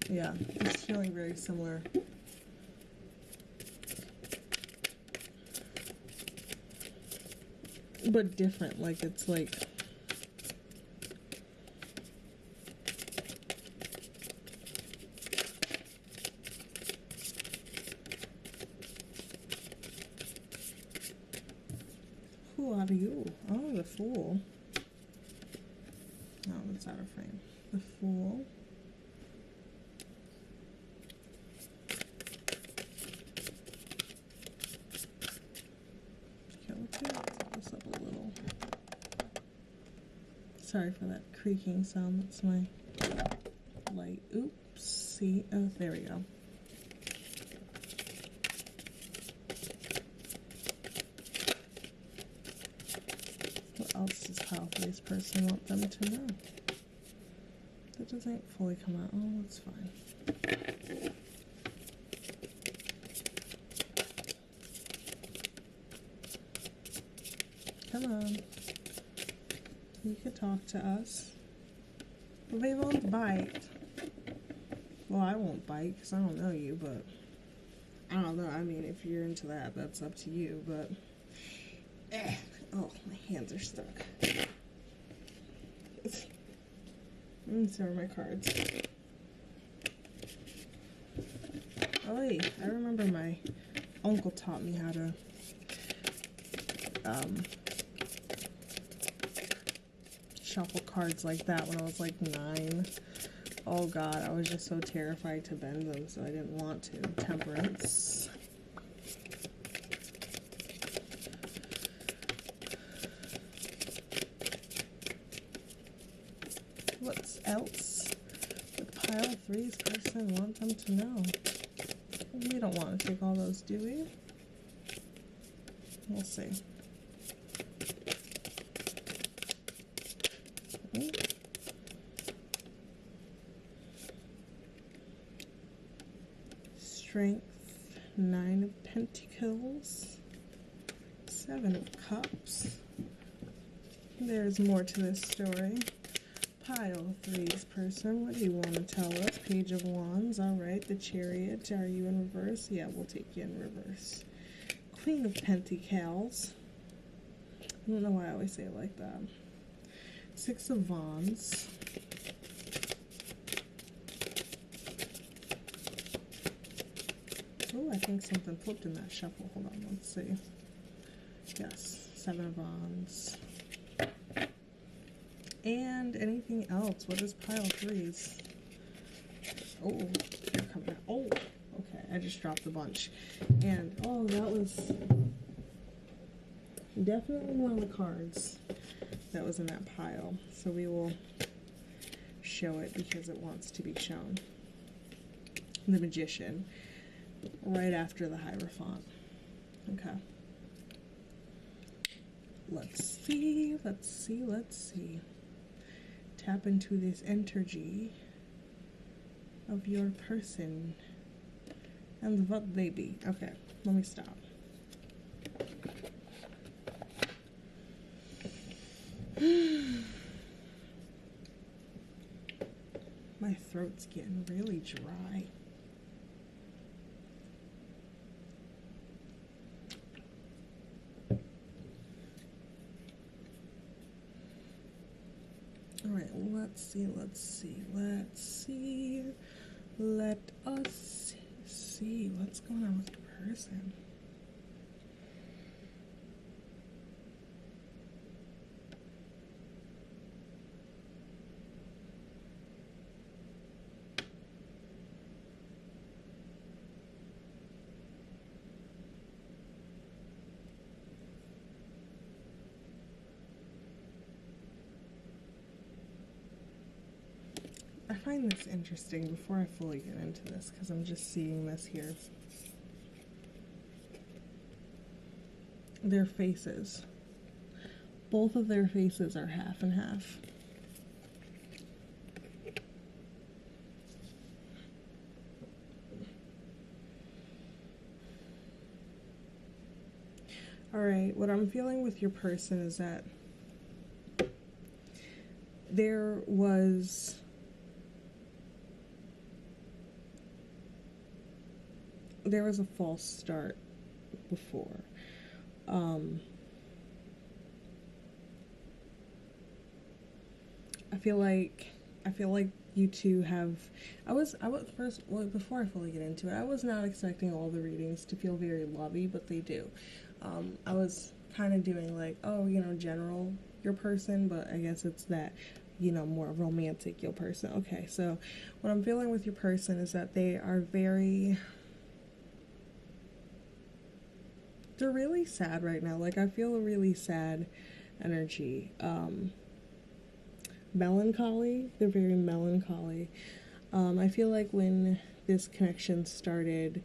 Yeah, it's feeling very similar. But different, like it's like... Who are you? Oh, the Fool. Oh, that's out of frame. The Fool. Okay, let's set this up a little. Sorry for that creaking sound. That's my light. Oops. See? Oh, there we go. What else does pile 3's person want them to know? That doesn't fully come out. Oh, that's fine. Come on. You could talk to us. But they won't bite. Well, I won't bite because I don't know you, but I don't know. I mean, if you're into that, that's up to you, but... Oh, my hands are stuck. So are my cards. Oh, I remember my uncle taught me how to shuffle cards like that when I was like 9. Oh god, I was just so terrified to bend them, so I didn't want to. Temperance. What else would pile 3's person want them to know? We don't want to take all those, do we? We'll see. Strength, 9 of Pentacles, 7 of Cups. There's more to this story. Pile 3's person, what do you want to tell us? Page of Wands, alright. The Chariot, are you in reverse? Yeah, we'll take you in reverse. Queen of Pentacles. I don't know why I always say it like that. 6 of Wands. Oh, I think something flipped in that shuffle. Hold on, let's see. Yes, 7 of Wands. And anything else? What is pile 3's? Oh, you're coming out. Oh, okay. I just dropped a bunch. And, oh, that was definitely one of the cards that was in that pile. So we will show it because it wants to be shown. The Magician, right after the Hierophant. Okay. Let's see. Tap into this energy of your person and what they be. Okay, let me stop. My throat's getting really dry. Alright, let's see. Let us see what's going on with the person. I find this interesting before I fully get into this because I'm just seeing this here. Their faces. Both of their faces are half and half. Alright, what I'm feeling with your person is that there was a false start before. I feel like you two have. I was first. Well, before I fully get into it, I was not expecting all the readings to feel very lovey, but they do. I was kind of doing like, oh, general your person, but I guess it's that, more romantic your person. Okay, so what I'm feeling with your person is that they are very. They're really sad right now. Like, I feel a really sad energy. Melancholy. They're very melancholy. I feel like when this connection started,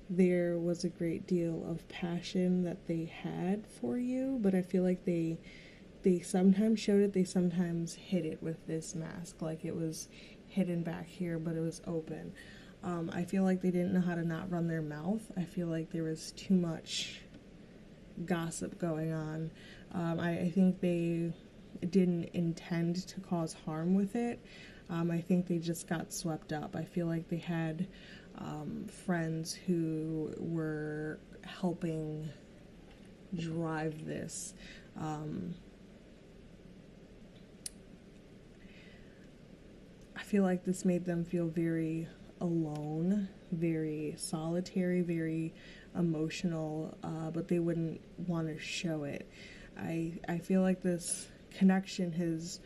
there was a great deal of passion that they had for you, but I feel like they sometimes showed it, they sometimes hid it with this mask. Like, it was hidden back here, but it was open. I feel like they didn't know how to not run their mouth. I feel like there was too much gossip going on. I think they didn't intend to cause harm with it. I think they just got swept up. I feel like they had friends who were helping drive this. I feel like this made them feel very alone, very solitary, very emotional, but they wouldn't want to show it. I feel like this connection has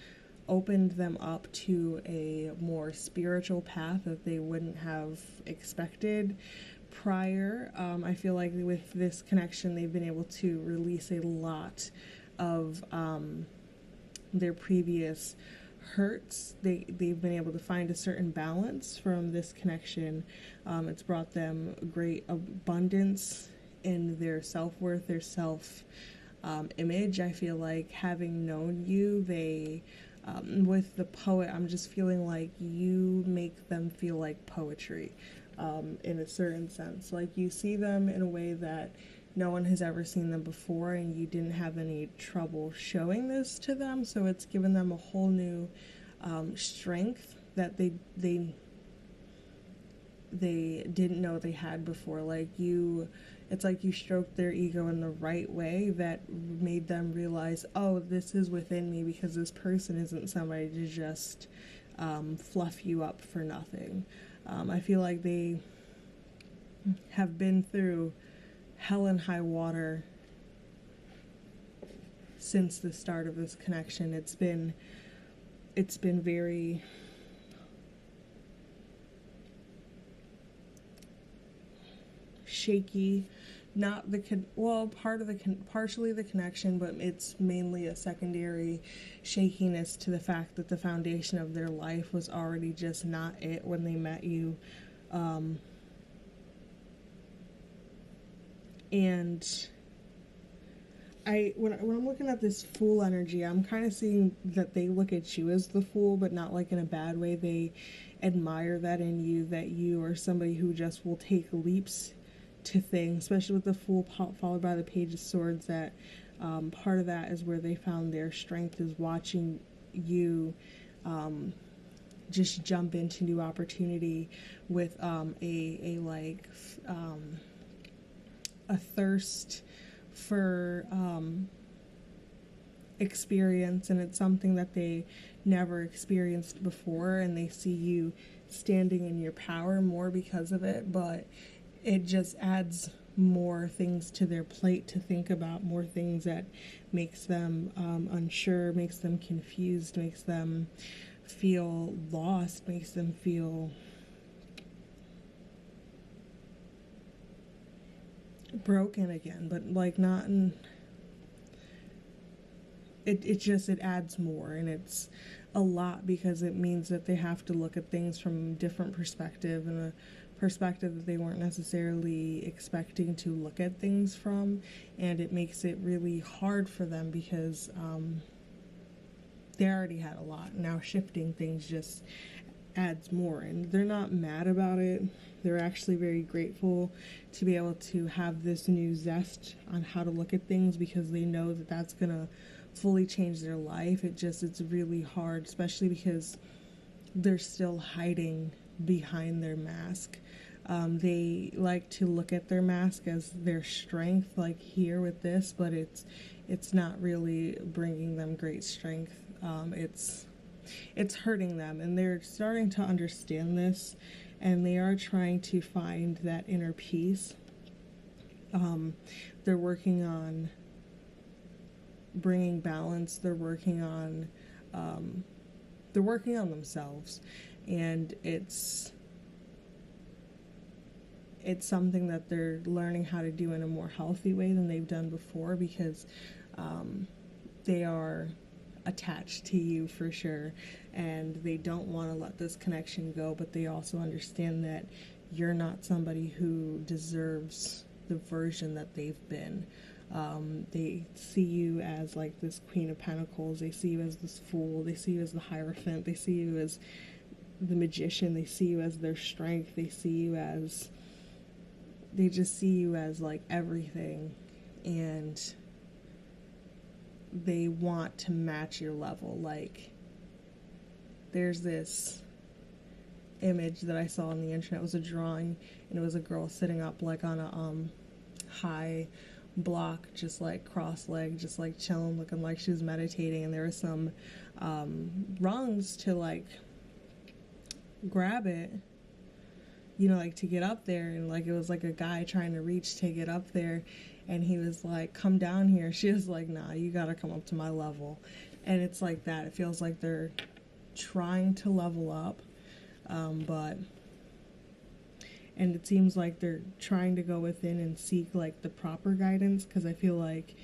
opened them up to a more spiritual path that they wouldn't have expected prior. I feel like with this connection, they've been able to release a lot of their previous hurts. They've been able to find a certain balance from this connection. It's brought them great abundance in their self-worth, their self-image. I feel like, having known you, they with the poet, I'm just feeling like you make them feel like poetry, in a certain sense. Like, you see them in a way that no one has ever seen them before, and you didn't have any trouble showing this to them, so it's given them a whole new strength that they didn't know they had before. Like, it's like you stroked their ego in the right way that made them realize, oh, this is within me, because this person isn't somebody to just fluff you up for nothing. I feel like they have been through hell and high water since the start of this connection. It's been very shaky. Not the partially the connection, but it's mainly a secondary shakiness to the fact that the foundation of their life was already just not it when they met you. And when I'm looking at this Fool energy, I'm kind of seeing that they look at you as the Fool, but not like in a bad way. They admire that in you, that you are somebody who just will take leaps to things, especially with the Fool followed by the Page of Swords. That part of that is where they found their strength, is watching you just jump into new opportunity with a thirst for experience, and it's something that they never experienced before, and they see you standing in your power more because of it. But it just adds more things to their plate to think about, more things that makes them unsure, makes them confused, makes them feel lost, makes them feel broken again, but like not in it adds more, and it's a lot because it means that they have to look at things from a different perspective, and a perspective that they weren't necessarily expecting to look at things from, and it makes it really hard for them because they already had a lot. Now shifting things just adds more, and they're not mad about it. They're actually very grateful to be able to have this new zest on how to look at things, because they know that that's gonna fully change their life. It's really hard, especially because they're still hiding behind their mask. They like to look at their mask as their strength, like here with this, but it's not really bringing them great strength. It's hurting them, and they're starting to understand this, and they are trying to find that inner peace. They're working on bringing balance. They're working on themselves, and it's something that they're learning how to do in a more healthy way than they've done before, because they are attached to you for sure, and they don't want to let this connection go, but they also understand that you're not somebody who deserves the version that they've been. They see you as like this Queen of Pentacles, they see you as this Fool, they see you as the Hierophant, they see you as the Magician, they see you as their strength, they just see you as like everything, and they want to match your level. Like, there's this image that I saw on the internet. It was a drawing, and it was a girl sitting up like on a high block, just like cross-legged, just like chilling, looking like she was meditating, and there were some rungs to like grab it, you know, like to get up there, and like it was like a guy trying to reach to get up there, and he was like, come down here. She was like, nah, you gotta come up to my level. And it's like that. It feels like they're trying to level up, and it seems like they're trying to go within and seek like the proper guidance, because I feel like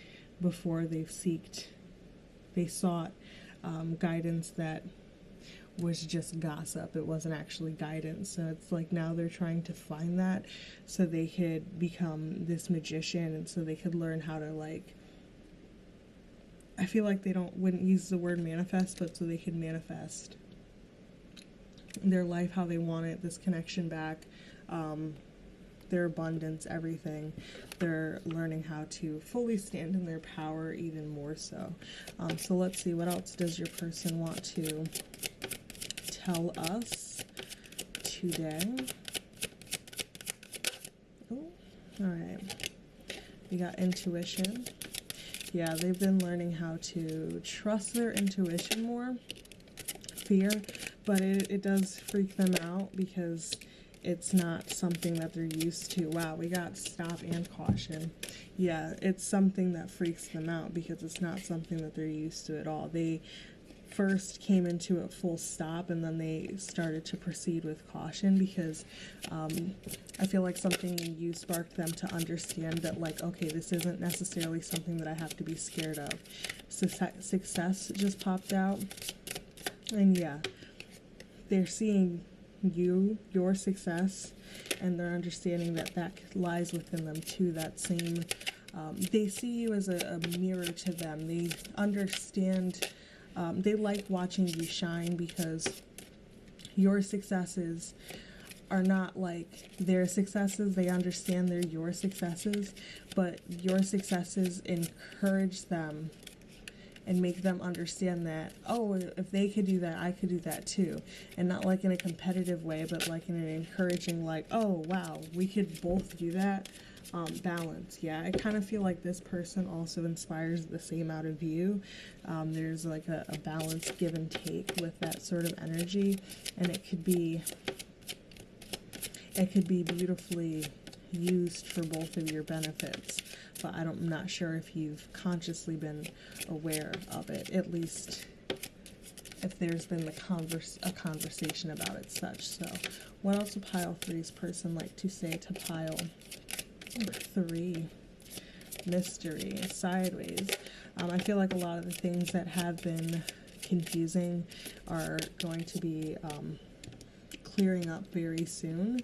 before they sought guidance that was just gossip. It wasn't actually guidance. So it's like now they're trying to find that so they could become this magician, and so they could learn how to, like, I feel like they wouldn't use the word manifest, but so they could manifest their life how they want it, this connection back, their abundance, everything. They're learning how to fully stand in their power even more so. So let's see, what else does your person want to tell us today? Oh, all right. We got intuition. Yeah, they've been learning how to trust their intuition more. Fear, but it does freak them out because it's not something that they're used to. Wow, we got stop and caution. Yeah, it's something that freaks them out because it's not something that they're used to at all. They first came into a full stop, and then they started to proceed with caution, because I feel like something in you sparked them to understand that, like, okay, this isn't necessarily something that I have to be scared of. Success just popped out, and yeah, they're seeing your success, and they're understanding that that lies within them too. That same, they see you as a mirror to them. They understand, they like watching you shine, because your successes are not like their successes. They understand they're your successes, but your successes encourage them and make them understand that, oh, if they could do that, I could do that too. And not like in a competitive way, but like in an encouraging, like, oh, wow, we could both do that. Balance. Yeah, I kind of feel like this person also inspires the same out of you. There's like a balance, give and take with that sort of energy, and it could be beautifully used for both of your benefits. But I'm not sure if you've consciously been aware of it, at least if there's been a conversation about it such. So what else would pile three's person like to say to pile three? Mystery, sideways. I feel like a lot of the things that have been confusing are going to be clearing up very soon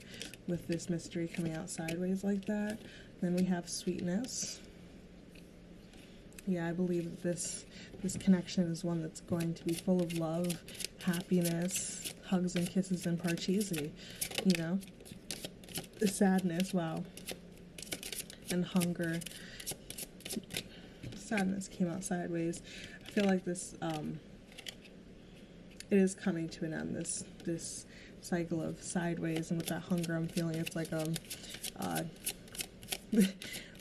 with this mystery coming out sideways like that. Then we have sweetness. Yeah, I believe that this connection is one that's going to be full of love, happiness, hugs and kisses and parcheesi, you know. Sadness, wow. And hunger. Sadness came out sideways. I feel like this, it is coming to an end, this cycle of sideways, and with that hunger I'm feeling it's like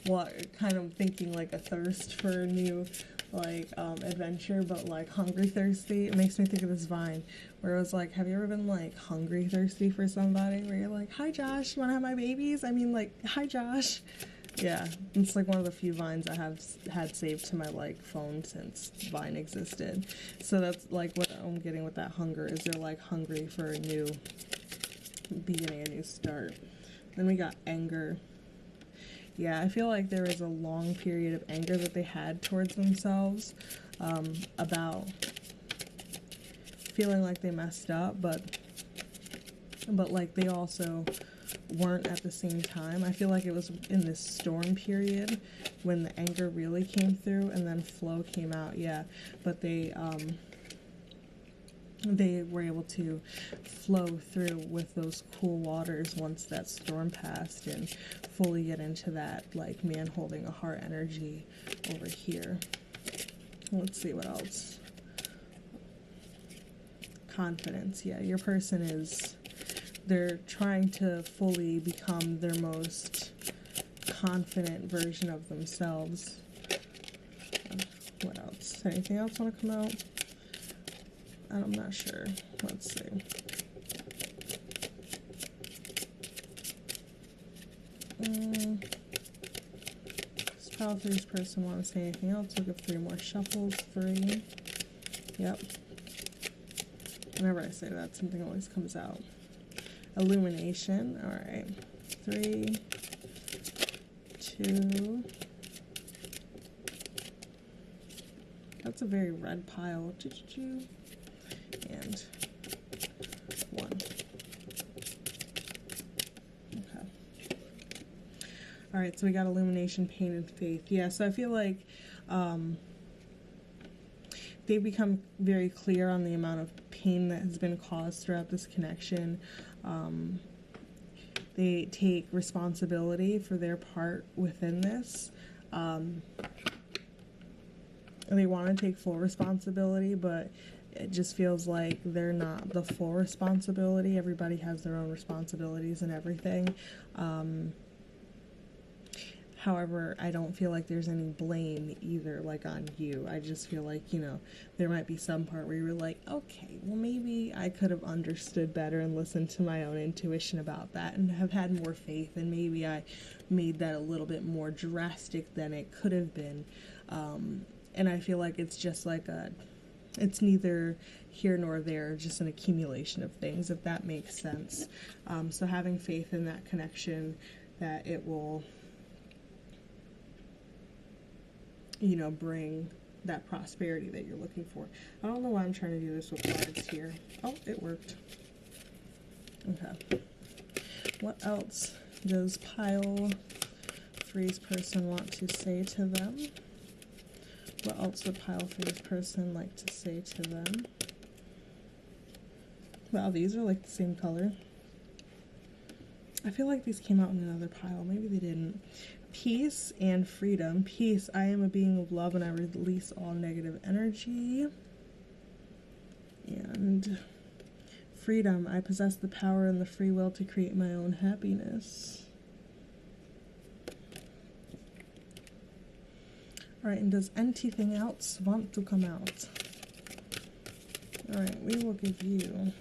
well, kind of thinking like a thirst for a new like adventure, but like hungry thirsty. It makes me think of this Vine where it was like, have you ever been like hungry thirsty for somebody, where you're like, hi Josh, you want to have my babies? I mean, like, hi Josh. Yeah, it's like one of the few Vines I have had saved to my like phone since Vine existed. So that's like what I'm getting with that hunger, is they're like hungry for a new beginning, a new start. Then we got anger. Yeah, I feel like there was a long period of anger that they had towards themselves, about feeling like they messed up, but like they also weren't at the same time. I feel like it was in this storm period when the anger really came through, and then flow came out. Yeah, but they were able to flow through with those cool waters once that storm passed, and fully get into that like man holding a heart energy over here. Let's see what else. Confidence. Yeah, your person they're trying to fully become their most confident version of themselves. What else? Anything else want to come out? I'm not sure. Let's see. Does pile three's person want to say anything else? We'll give 3 more shuffles. 3. Yep. Whenever I say that, something always comes out. Illumination. Alright. 3, 2. That's a very red pile. And 1. Okay. Alright, so we got illumination, pain, and faith. Yeah, so I feel like they've become very clear on the amount of pain that has been caused throughout this connection. They take responsibility for their part within this. They want to take full responsibility, but it just feels like they're not the full responsibility. Everybody has their own responsibilities and everything. However, I don't feel like there's any blame either, like on you. I just feel like, you know, there might be some part where you're like, okay, well maybe I could have understood better and listened to my own intuition about that and have had more faith, and maybe I made that a little bit more drastic than it could have been. And I feel like it's just like it's neither here nor there, just an accumulation of things, if that makes sense. So having faith in that connection, that it will, you know, bring that prosperity that you're looking for. I don't know why I'm trying to do this with cards here. Oh, it worked. Okay. What else does pile 3's person want to say to them? What else would pile 3's person like to say to them? Wow, these are like the same color. I feel like these came out in another pile. Maybe they didn't. Peace and freedom. Peace, I am a being of love and I release all negative energy. And freedom, I possess the power and the free will to create my own happiness. Alright, and does anything else want to come out? Alright, we will give you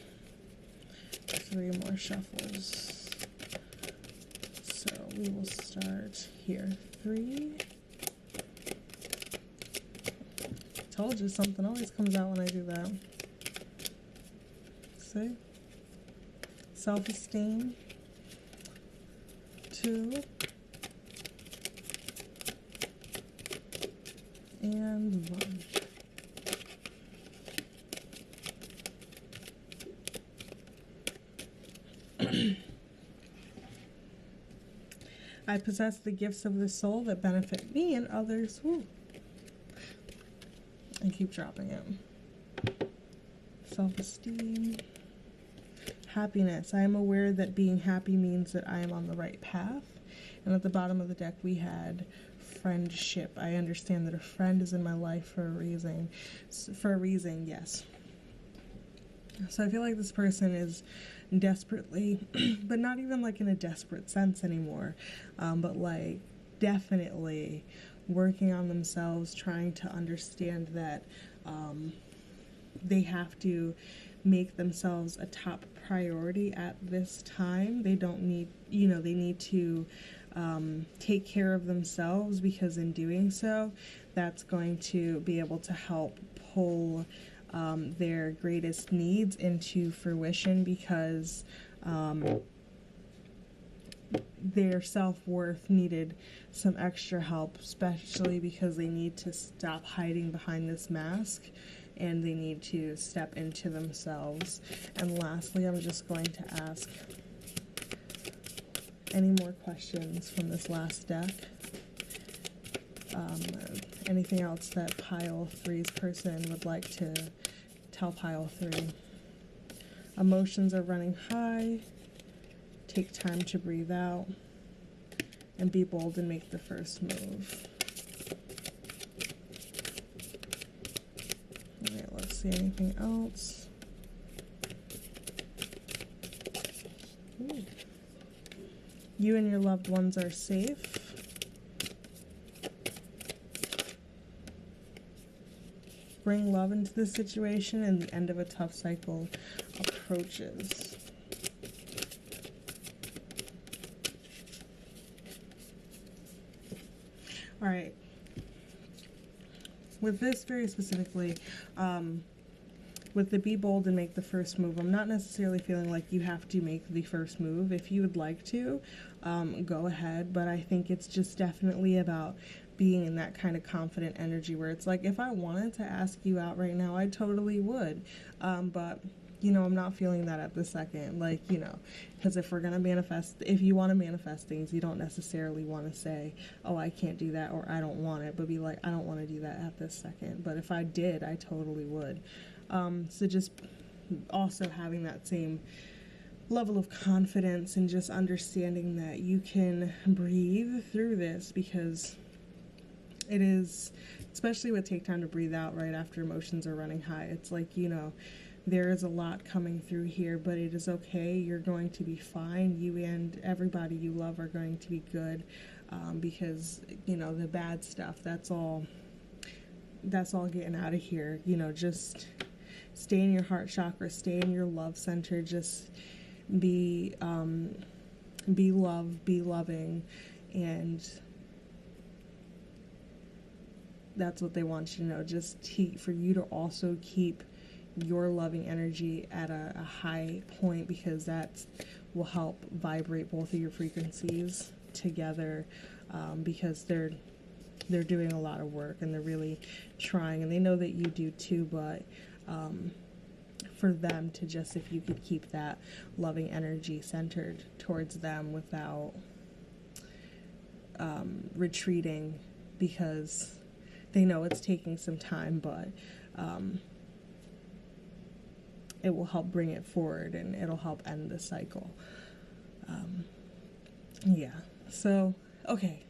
3 more shuffles. So we will start here. 3. Told you something always comes out when I do that. See? Self-esteem. 2. And 1. I possess the gifts of the soul that benefit me and others. Woo. And keep dropping it. Self-esteem. Happiness. I am aware that being happy means that I am on the right path. And at the bottom of the deck we had friendship. I understand that a friend is in my life for a reason. For a reason, yes. So I feel like this person is desperately, but not even like in a desperate sense anymore, but like definitely working on themselves, trying to understand that they have to make themselves a top priority at this time. They don't need, you know, they need to take care of themselves, because in doing so, that's going to be able to help pull their greatest needs into fruition, because their self-worth needed some extra help, especially because they need to stop hiding behind this mask and they need to step into themselves. And lastly, I'm just going to ask any more questions from this last deck. Anything else that pile 3's person would like to tell pile 3? Emotions are running high. Take time to breathe out. And be bold and make the first move. Alright, let's see anything else. Ooh. You and your loved ones are safe. Bring love into the situation, and the end of a tough cycle approaches. All right. With this very specifically, with the be bold and make the first move, I'm not necessarily feeling like you have to make the first move. If you would like to, go ahead. But I think it's just definitely about being in that kind of confident energy where it's like, if I wanted to ask you out right now, I totally would. But, you know, I'm not feeling that at the second. Like, you know, because if we're going to manifest, if you want to manifest things, you don't necessarily want to say, oh, I can't do that, or I don't want it, but be like, I don't want to do that at this second. But if I did, I totally would. So just also having that same level of confidence and just understanding that you can breathe through this, because it is, especially with take time to breathe out right after emotions are running high. It's like, you know, there is a lot coming through here, but it is okay. You're going to be fine. You and everybody you love are going to be good, because, you know, the bad stuff, that's all getting out of here. You know, just stay in your heart chakra, stay in your love center, just be be loved, be loving, and that's what they want you to know. Just for you to also keep your loving energy at a high point, because that will help vibrate both of your frequencies together, because they're doing a lot of work and they're really trying, and they know that you do too, but for them to just, if you could keep that loving energy centered towards them without retreating, because they know it's taking some time, but it will help bring it forward and it'll help end the cycle. Yeah, so okay,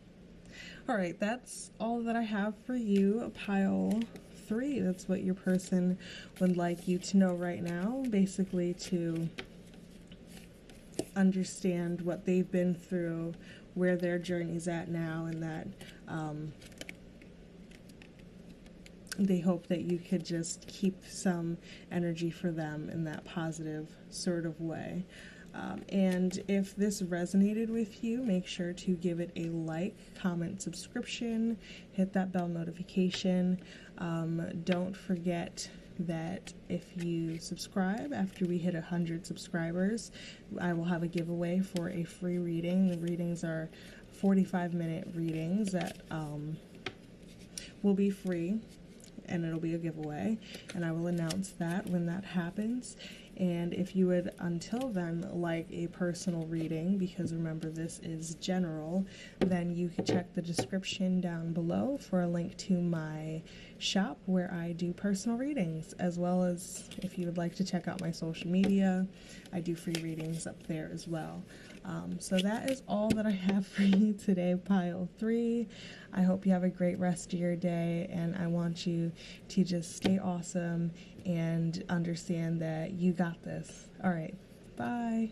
all right, that's all that I have for you. Pile 3, that's what your person would like you to know right now, basically to understand what they've been through, where their journey's at now, and that they hope that you could just keep some energy for them in that positive sort of way. And if this resonated with you, make sure to give it a like, comment, subscription, hit that bell notification. Don't forget that if you subscribe after we hit 100 subscribers, I will have a giveaway for a free reading. The readings are 45-minute readings that will be free, and it'll be a giveaway, and I will announce that when that happens. And if you would, until then, like a personal reading, because remember this is general, then you can check the description down below for a link to my shop where I do personal readings, as well as if you would like to check out my social media, I do free readings up there as well. So that is all that I have for you today, pile 3. I hope you have a great rest of your day, and I want you to just stay awesome and understand that you got this. All right, bye.